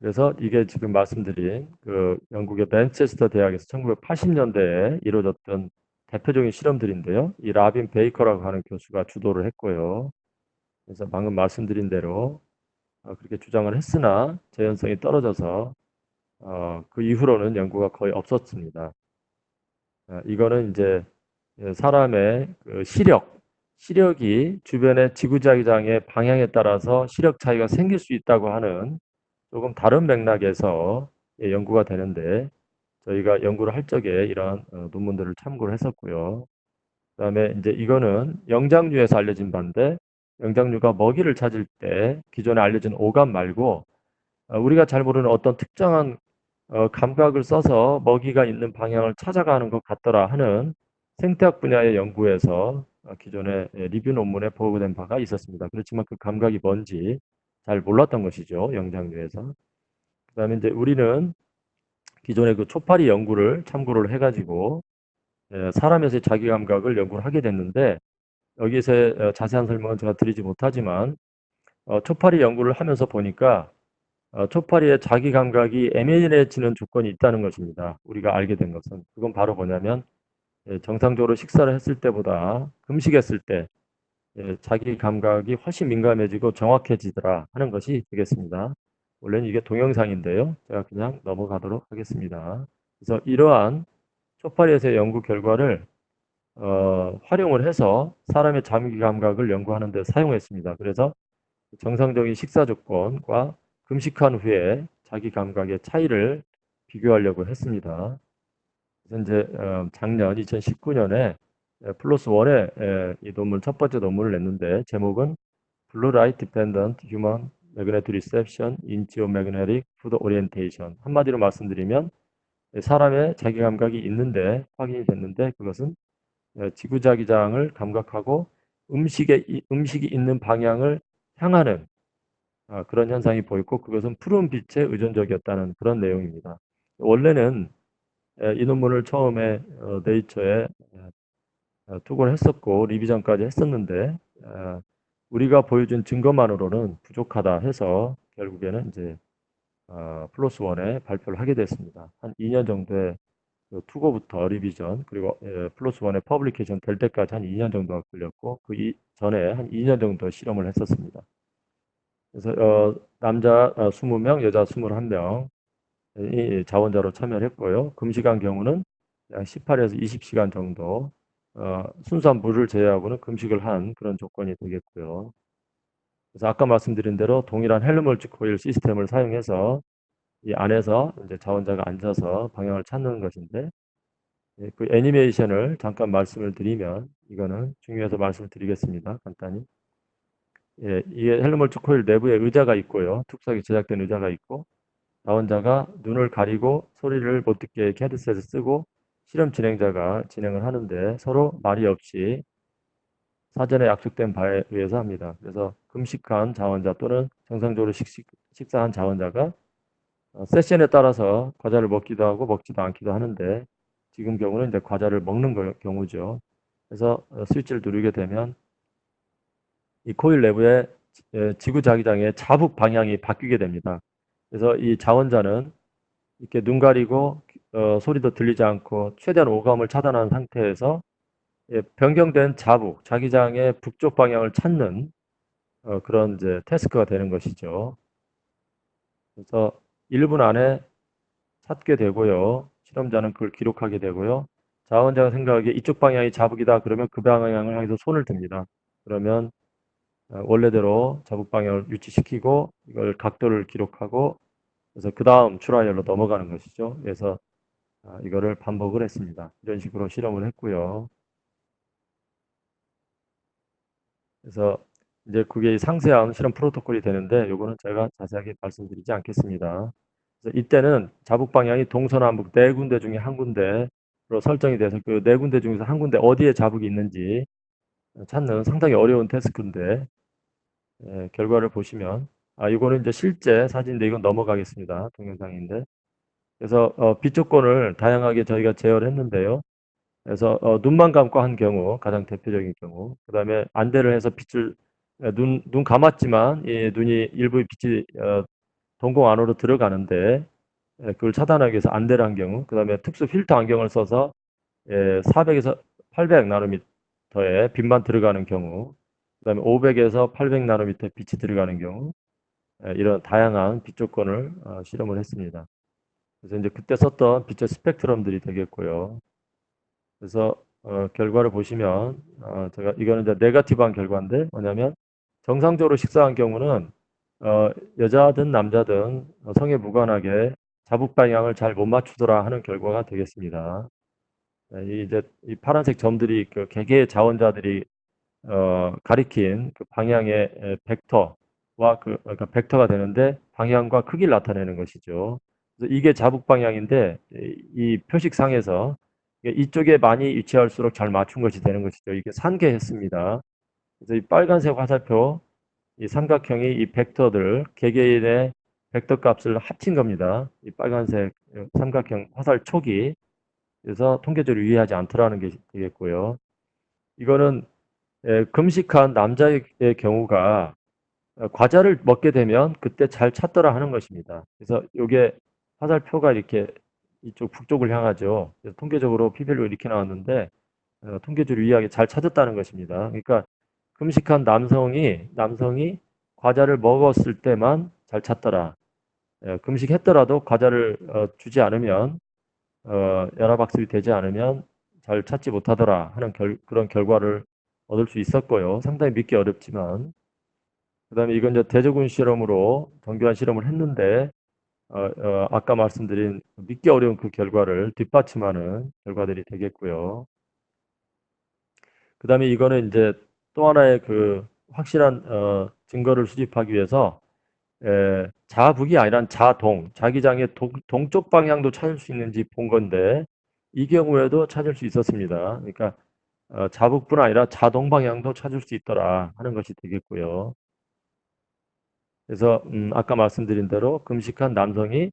그래서 이게 지금 말씀드린 그 영국의 맨체스터 대학에서 1980년대에 이루어졌던 대표적인 실험들인데요. 이 라빈 베이커라고 하는 교수가 주도를 했고요. 그래서 방금 말씀드린 대로 그렇게 주장을 했으나 재현성이 떨어져서 그 이후로는 연구가 거의 없었습니다. 이거는 이제 사람의 그 시력이 주변의 지구자기장의 방향에 따라서 시력 차이가 생길 수 있다고 하는 조금 다른 맥락에서 연구가 되는데 저희가 연구를 할 적에 이러한 논문들을 참고를 했었고요. 그다음에 이제 이거는 영장류에서 알려진 바인데 영장류가 먹이를 찾을 때 기존에 알려진 오감 말고 우리가 잘 모르는 어떤 특정한 감각을 써서 먹이가 있는 방향을 찾아가는 것 같더라 하는 생태학 분야의 연구에서 기존에 리뷰 논문에 보고된 바가 있었습니다. 그렇지만 그 감각이 뭔지 잘 몰랐던 것이죠. 영장류에서. 그다음에 이제 우리는 기존의 그 초파리 연구를 참고를 해가지고 사람에서의 자기 감각을 연구를 하게 됐는데 여기서 자세한 설명은 제가 드리지 못하지만 초파리 연구를 하면서 보니까 초파리의 자기 감각이 애매해지는 조건이 있다는 것입니다. 우리가 알게 된 것은 그건 바로 뭐냐면 정상적으로 식사를 했을 때보다 금식했을 때 자기 감각이 훨씬 민감해지고 정확해지더라 하는 것이 되겠습니다. 원래는 이게 동영상인데요. 제가 그냥 넘어가도록 하겠습니다. 그래서 이러한 초파리에서의 연구 결과를 활용을 해서 사람의 자기 감각을 연구하는 데 사용했습니다. 그래서 정상적인 식사 조건과 금식한 후에 자기 감각의 차이를 비교하려고 했습니다. 그래서 이제 작년 2019년에 플러스 원에 이 논문 첫 번째 논문을 냈는데 제목은 Blue Light Dependent Human Magnetic Reception in Geomagnetic Food Orientation. 한마디로 말씀드리면 사람의 자기 감각이 있는데 확인이 됐는데 그것은 지구자기장을 감각하고 음식이 있는 방향을 향하는 그런 현상이 보였고 그것은 푸른 빛에 의존적이었다는 그런 내용입니다. 원래는 이 논문을 처음에 네이처에 투고를 했었고 리비전까지 했었는데 우리가 보여준 증거만으로는 부족하다 해서 결국에는 이제 플러스 원에 발표를 하게 됐습니다. 한 2년 정도의 그 투고부터 리비전 그리고 플러스 원에 퍼블리케이션 될 때까지 한 2년 정도가 걸렸고 그 전에 한 2년 정도 실험을 했었습니다. 그래서 남자 20명, 여자 21명 이 자원자로 참여를 했고요. 금식한 경우는 약 18에서 20시간 정도 순수한 물을 제외하고는 금식을 한 그런 조건이 되겠고요. 그래서 아까 말씀드린 대로 동일한 헬름홀츠 코일 시스템을 사용해서 이 안에서 이제 자원자가 앉아서 방향을 찾는 것인데 그 애니메이션을 잠깐 말씀을 드리면 이거는 중요해서 말씀을 드리겠습니다. 간단히. 이게 헬름홀츠 코일 내부에 의자가 있고요. 툭석이 제작된 의자가 있고 자원자가 눈을 가리고 소리를 못 듣게 헤드셋을 쓰고 실험 진행자가 진행을 하는데 서로 말이 없이 사전에 약속된 바에 의해서 합니다. 그래서 금식한 자원자 또는 정상적으로 식사한 자원자가 세션에 따라서 과자를 먹기도 하고 먹지도 않기도 하는데 지금 경우는 이제 과자를 먹는 경우죠. 그래서 스위치를 누르게 되면 이 코일 내부의 지구자기장의 자북 방향이 바뀌게 됩니다. 그래서 이 자원자는 이렇게 눈 가리고 소리도 들리지 않고 최대한 오감을 차단한 상태에서 변경된 자북, 자기장의 북쪽 방향을 찾는 그런 이제 태스크가 되는 것이죠. 그래서 1분 안에 찾게 되고요. 실험자는 그걸 기록하게 되고요. 자원자가 생각하기에 이쪽 방향이 자북이다 그러면 그 방향을 향해서 손을 듭니다. 그러면 원래대로 자북 방향을 유지시키고 이걸 각도를 기록하고 그래서 그 다음 트라이얼로 넘어가는 것이죠. 그래서 이거를 반복을 했습니다. 이런 식으로 실험을 했고요. 그래서 이제 그게 상세한 실험 프로토콜이 되는데 요거는 제가 자세하게 말씀드리지 않겠습니다. 그래서 이때는 자북 방향이 동서남북 네 군데 중에 한 군데로 설정이 돼서 그 네 군데 중에서 한 군데 어디에 자북이 있는지 찾는 상당히 어려운 태스크인데 결과를 보시면 이거는 이제 실제 사진인데 이건 넘어가겠습니다. 동영상인데 그래서 빛조건을 다양하게 저희가 제어를 했는데요. 그래서 눈만 감고 한 경우 가장 대표적인 경우 그 다음에 안대를 해서 빛을 눈 감았지만 이 눈이 일부 빛이 동공 안으로 들어가는데 그걸 차단하기 위해서 안대를 한 경우 그 다음에 특수 필터 안경을 써서 400에서 800 나노미터의 빛만 들어가는 경우 그 다음에 500에서 800 나노미터 빛이 들어가는 경우 이런 다양한 빛 조건을 실험을 했습니다. 그래서 이제 그때 썼던 빛의 스펙트럼들이 되겠고요. 그래서 결과를 보시면 제가 이거는 이제 네거티브한 결과인데 뭐냐면 정상적으로 식사한 경우는 여자든 남자든 성에 무관하게 자북 방향을 잘 못 맞추더라 하는 결과가 되겠습니다. 이제 이 파란색 점들이 그 개개의 자원자들이 가리킨 그 방향의 벡터와 그러니까 벡터가 되는데 방향과 크기를 나타내는 것이죠. 그래서 이게 자북 방향인데 이 표식상에서 이쪽에 많이 위치할수록 잘 맞춘 것이 되는 것이죠. 이게 산계했습니다. 그래서 이 빨간색 화살표, 이 삼각형이 이 벡터들 개개인의 벡터 값을 합친 겁니다. 이 빨간색 삼각형 화살 촉이 그래서 통계적으로 유의하지 않더라는 게 되겠고요. 이거는 금식한 남자의 경우가 과자를 먹게 되면 그때 잘 찾더라 하는 것입니다. 그래서 이게 화살표가 이렇게 이쪽 북쪽을 향하죠. 그래서 통계적으로 p-밸류 이렇게 나왔는데 통계적으로 유의하게 잘 찾았다는 것입니다. 그러니까 금식한 남성이 과자를 먹었을 때만 잘 찾더라. 금식했더라도 과자를 주지 않으면 연합학습이 되지 않으면 잘 찾지 못하더라 하는 그런 결과를 얻을 수 있었고요. 상당히 믿기 어렵지만 그 다음에 이건 이제 대조군 실험으로 정교한 실험을 했는데 아까 말씀드린 믿기 어려운 그 결과를 뒷받침하는 결과들이 되겠고요. 그 다음에 이거는 이제 또 하나의 그 확실한 증거를 수집하기 위해서 자북이 아니라 자동, 자기장의 동쪽 방향도 찾을 수 있는지 본 건데 이 경우에도 찾을 수 있었습니다. 그러니까 자북뿐 아니라 자동 방향도 찾을 수 있더라 하는 것이 되겠고요. 그래서 아까 말씀드린 대로 금식한 남성이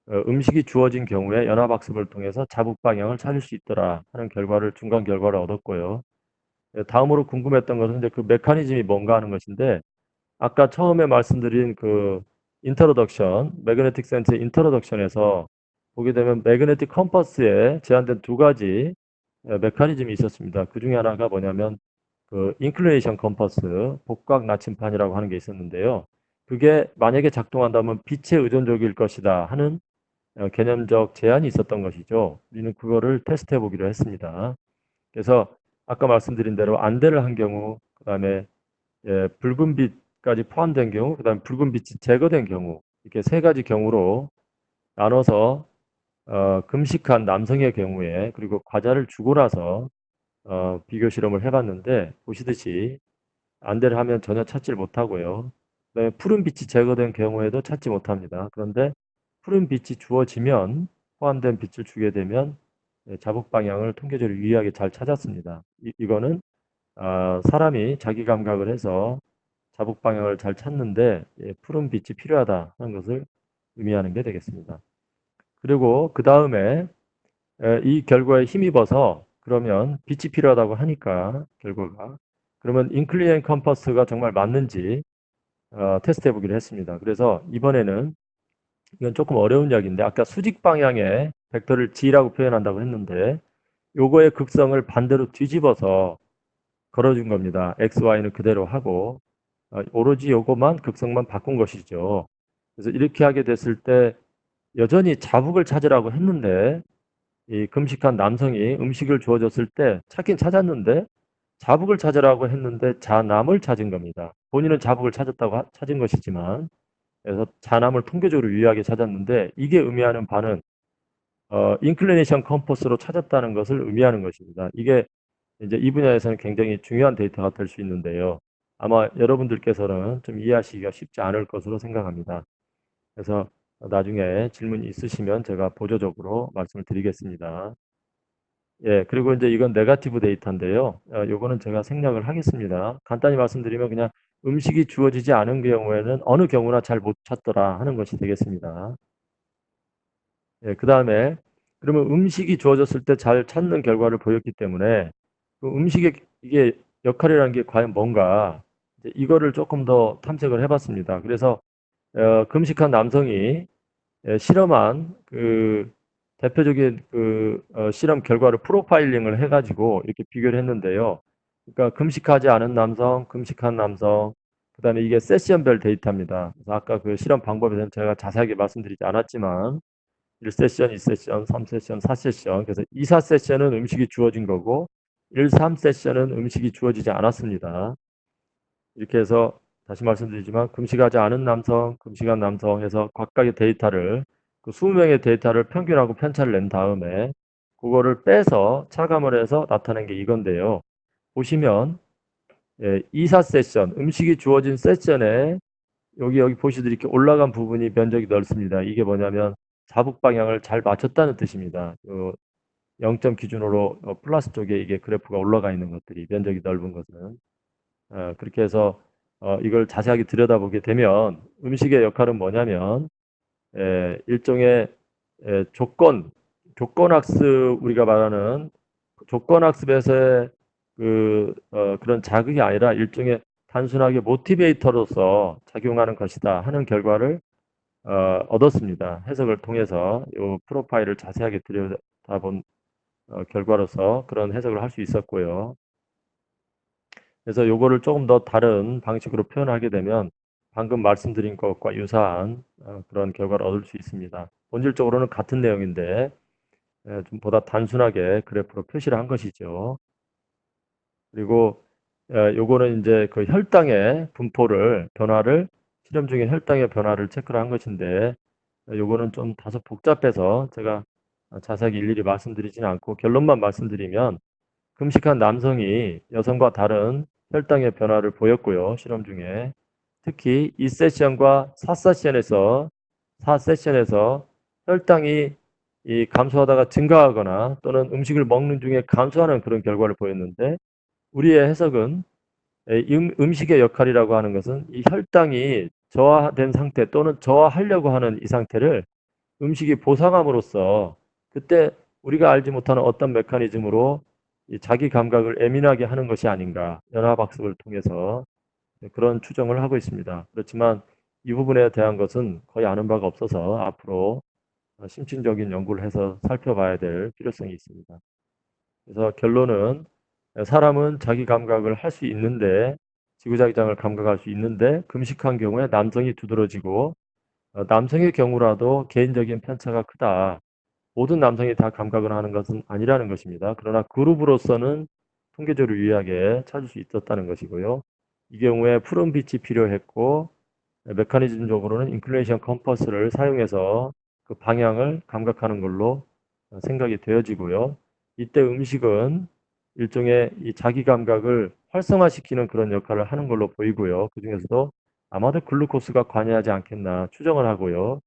음식이 주어진 경우에 연합학습을 통해서 자북 방향을 찾을 수 있더라 하는 결과를 중간 결과를 얻었고요. 다음으로 궁금했던 것은 이제 그 메커니즘이 뭔가 하는 것인데 아까 처음에 말씀드린 그 인트로덕션, 매그네틱 센스 인트로덕션에서 보게 되면 매그네틱 컴퍼스에 제한된 두 가지 메커니즘이 있었습니다. 그 중에 하나가 뭐냐면 그 인클리네이션 컴퍼스, 복각 나침판이라고 하는 게 있었는데요. 그게 만약에 작동한다면 빛에 의존적일 것이다 하는 개념적 제한이 있었던 것이죠. 우리는 그거를 테스트해 보기로 했습니다. 그래서 아까 말씀드린 대로 안대를 한 경우, 그 다음에 붉은 빛까지 포함된 경우, 그 다음에 붉은 빛이 제거된 경우 이렇게 세 가지 경우로 나눠서 금식한 남성의 경우에 그리고 과자를 주고 나서 비교 실험을 해봤는데 보시듯이 안대를 하면 전혀 찾지를 못하고요. 그다음에 푸른 빛이 제거된 경우에도 찾지 못합니다. 그런데 푸른 빛이 주어지면 포함된 빛을 주게 되면 자북 방향을 통계적으로 유의하게 잘 찾았습니다. 이거는 사람이 자기 감각을 해서 자북 방향을 잘 찾는데 푸른 빛이 필요하다 하는 것을 의미하는 게 되겠습니다. 그리고 그 다음에 이 결과에 힘입어서 그러면 빛이 필요하다고 하니까 결과가 그러면 인클리엔 컴퍼스가 정말 맞는지 테스트 해보기로 했습니다. 그래서 이번에는 이건 조금 어려운 이야기인데 아까 수직 방향의 벡터를 G라고 표현한다고 했는데 요거의 극성을 반대로 뒤집어서 걸어준 겁니다. X, Y는 그대로 하고 오로지 요거만 극성만 바꾼 것이죠. 그래서 이렇게 하게 됐을 때 여전히 자북을 찾으라고 했는데 이 금식한 남성이 음식을 주어졌을 때 찾긴 찾았는데 자북을 찾으라고 했는데 자남을 찾은 겁니다. 본인은 자북을 찾은 것이지만 그래서 자남을 통계적으로 유의하게 찾았는데 이게 의미하는 바는 인클리네이션 컴퍼스로 찾았다는 것을 의미하는 것입니다. 이게 이제 이 분야에서는 굉장히 중요한 데이터가 될 수 있는데요. 아마 여러분들께서는 좀 이해하시기가 쉽지 않을 것으로 생각합니다. 그래서 나중에 질문이 있으시면 제가 보조적으로 말씀을 드리겠습니다. 예, 그리고 이제 이건 네거티브 데이터인데요. 요거는 제가 생략을 하겠습니다. 간단히 말씀드리면 그냥 음식이 주어지지 않은 경우에는 어느 경우나 잘 못 찾더라 하는 것이 되겠습니다. 예, 그 다음에 그러면 음식이 주어졌을 때 잘 찾는 결과를 보였기 때문에 그 음식의 이게 역할이라는 게 과연 뭔가 이거를 조금 더 탐색을 해봤습니다. 그래서 금식한 남성이 실험한 그 대표적인 그 실험 결과를 프로파일링을 해가지고 이렇게 비교를 했는데요. 그러니까 금식하지 않은 남성, 금식한 남성, 그다음에 이게 세션별 데이터입니다. 그래서 아까 그 실험 방법에 대해서 제가 자세하게 말씀드리지 않았지만 1세션, 2세션, 3세션, 4세션. 그래서 2, 4세션은 음식이 주어진 거고 1, 3세션은 음식이 주어지지 않았습니다. 이렇게 해서 다시 말씀드리지만 금식하지 않은 남성, 금식한 남성 해서 각각의 데이터를 그 20명의 데이터를 평균하고 편차를 낸 다음에 그거를 빼서 차감을 해서 나타낸 게 이건데요. 보시면 2, 4세션 음식이 주어진 세션에 여기 보시듯이 이렇게 올라간 부분이 면적이 넓습니다. 이게 뭐냐면 자북 방향을 잘 맞췄다는 뜻입니다. 0점 기준으로 플러스 쪽에 이게 그래프가 올라가 있는 것들이 면적이 넓은 것은 그렇게 해서 이걸 자세하게 들여다보게 되면 음식의 역할은 뭐냐면 일종의 조건학습 우리가 말하는 조건학습에서의 그런 자극이 아니라 일종의 단순하게 모티베이터로서 작용하는 것이다 하는 결과를 얻었습니다. 해석을 통해서 이 프로파일을 자세하게 들여다본 결과로서 그런 해석을 할 수 있었고요. 그래서 요거를 조금 더 다른 방식으로 표현하게 되면 방금 말씀드린 것과 유사한 그런 결과를 얻을 수 있습니다. 본질적으로는 같은 내용인데 좀 보다 단순하게 그래프로 표시를 한 것이죠. 그리고 요거는 이제 그 혈당의 분포를 변화를 실험 중인 혈당의 변화를 체크를 한 것인데 요거는 좀 다소 복잡해서 제가 자세하게 일일이 말씀드리지는 않고 결론만 말씀드리면 금식한 남성이 여성과 다른 혈당의 변화를 보였고요. 실험 중에. 특히 2세션과 4세션에서 혈당이 감소하다가 증가하거나 또는 음식을 먹는 중에 감소하는 그런 결과를 보였는데 우리의 해석은 음식의 역할이라고 하는 것은 이 혈당이 저하된 상태 또는 저하하려고 하는 이 상태를 음식이 보상함으로써 그때 우리가 알지 못하는 어떤 메커니즘으로 이 자기 감각을 예민하게 하는 것이 아닌가 연합학습을 통해서 그런 추정을 하고 있습니다. 그렇지만 이 부분에 대한 것은 거의 아는 바가 없어서 앞으로 심층적인 연구를 해서 살펴봐야 될 필요성이 있습니다. 그래서 결론은 사람은 자기 감각을 할 수 있는데 지구자기장을 감각할 수 있는데 금식한 경우에 남성이 두드러지고 남성의 경우라도 개인적인 편차가 크다. 모든 남성이 다 감각을 하는 것은 아니라는 것입니다. 그러나 그룹으로서는 통계적으로 유의하게 찾을 수 있었다는 것이고요. 이 경우에 푸른 빛이 필요했고 메커니즘적으로는 인클레이션 컴퍼스를 사용해서 그 방향을 감각하는 걸로 생각이 되어지고요. 이때 음식은 일종의 이 자기 감각을 활성화시키는 그런 역할을 하는 걸로 보이고요. 그 중에서도 아마도 글루코스가 관여하지 않겠나 추정을 하고요.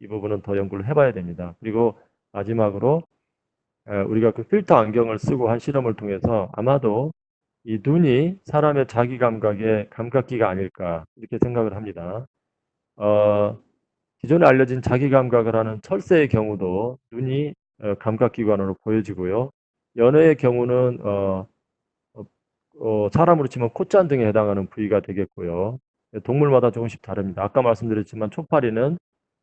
이 부분은 더 연구를 해봐야 됩니다. 그리고 마지막으로 우리가 그 필터 안경을 쓰고 한 실험을 통해서 아마도 이 눈이 사람의 자기 감각의 감각기가 아닐까 이렇게 생각을 합니다. 어, 기존에 알려진 자기 감각을 하는 철새의 경우도 눈이 감각기관으로 보여지고요. 연어의 경우는 사람으로 치면 콧잔등에 해당하는 부위가 되겠고요. 동물마다 조금씩 다릅니다. 아까 말씀드렸지만 초파리는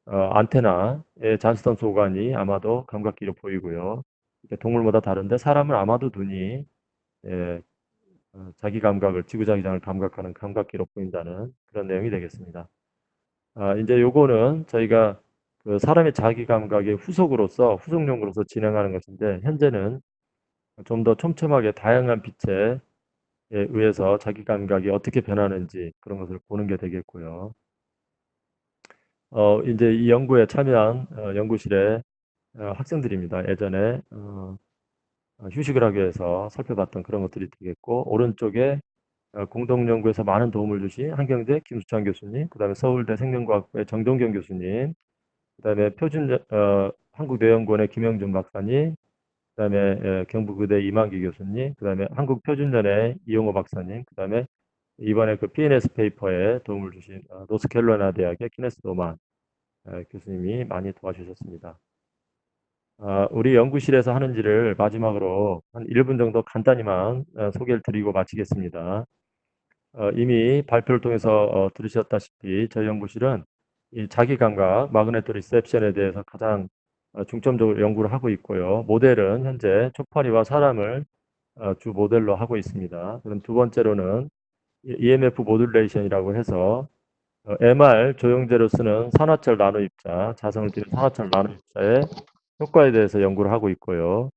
안테나의 잔수던 소관이 아마도 감각기로 보이고요. 동물마다 다른데 사람은 아마도 눈이 예, 자기 감각을 지구자기장을 감각하는 감각기로 보인다는 그런 내용이 되겠습니다. 이제 요거는 저희가 그 사람의 자기 감각의 후속으로서 후속연구로서 진행하는 것인데 현재는 좀 더 촘촘하게 다양한 빛에 의해서 자기 감각이 어떻게 변하는지 그런 것을 보는 게 되겠고요. 이제 이 연구에 참여한 연구실의 학생들입니다. 예전에 휴식을 하기 위해서 살펴봤던 그런 것들이 되겠고 오른쪽에 공동연구에서 많은 도움을 주신 한경대 김수찬 교수님, 그 다음에 서울대 생명과학부의 정동경 교수님, 그 다음에 한국대연구원의 김영준 박사님, 그 다음에 경북의대 이만기 교수님, 그 다음에 한국표준연의 이용호 박사님, 그 다음에 이번에 그 PNS 페이퍼에 도움을 주신 노스캐롤라이나 대학의 키네스 노만 교수님이 많이 도와주셨습니다. 우리 연구실에서 하는지를 마지막으로 한 1분 정도 간단히만 소개를 드리고 마치겠습니다. 이미 발표를 통해서 들으셨다시피 저희 연구실은 이 자기감각, 마그네토 리셉션에 대해서 가장 중점적으로 연구를 하고 있고요. 모델은 현재 초파리와 사람을 주 모델로 하고 있습니다. 그럼 두 번째로는 EMF 모듈레이션이라고 해서 MR 조영제로 쓰는 산화철 나노입자, 자성을 띠는 산화철 나노입자의 효과에 대해서 연구를 하고 있고요.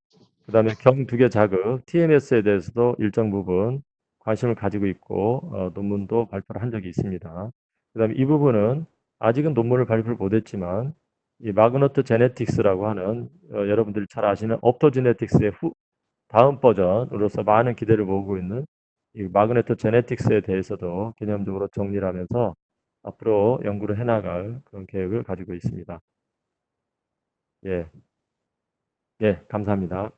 그 다음에 경 두 개 자극, TMS에 대해서도 일정 부분 관심을 가지고 있고 논문도 발표를 한 적이 있습니다. 그 다음에 이 부분은 아직은 논문을 발표를 못했지만 이 마그너트 제네틱스라고 하는 여러분들이 잘 아시는 업토제네틱스의 다음 버전으로서 많은 기대를 모으고 있는 이 마그네토 제네틱스에 대해서도 개념적으로 정리를 하면서 앞으로 연구를 해나갈 그런 계획을 가지고 있습니다. 예, 예, 감사합니다.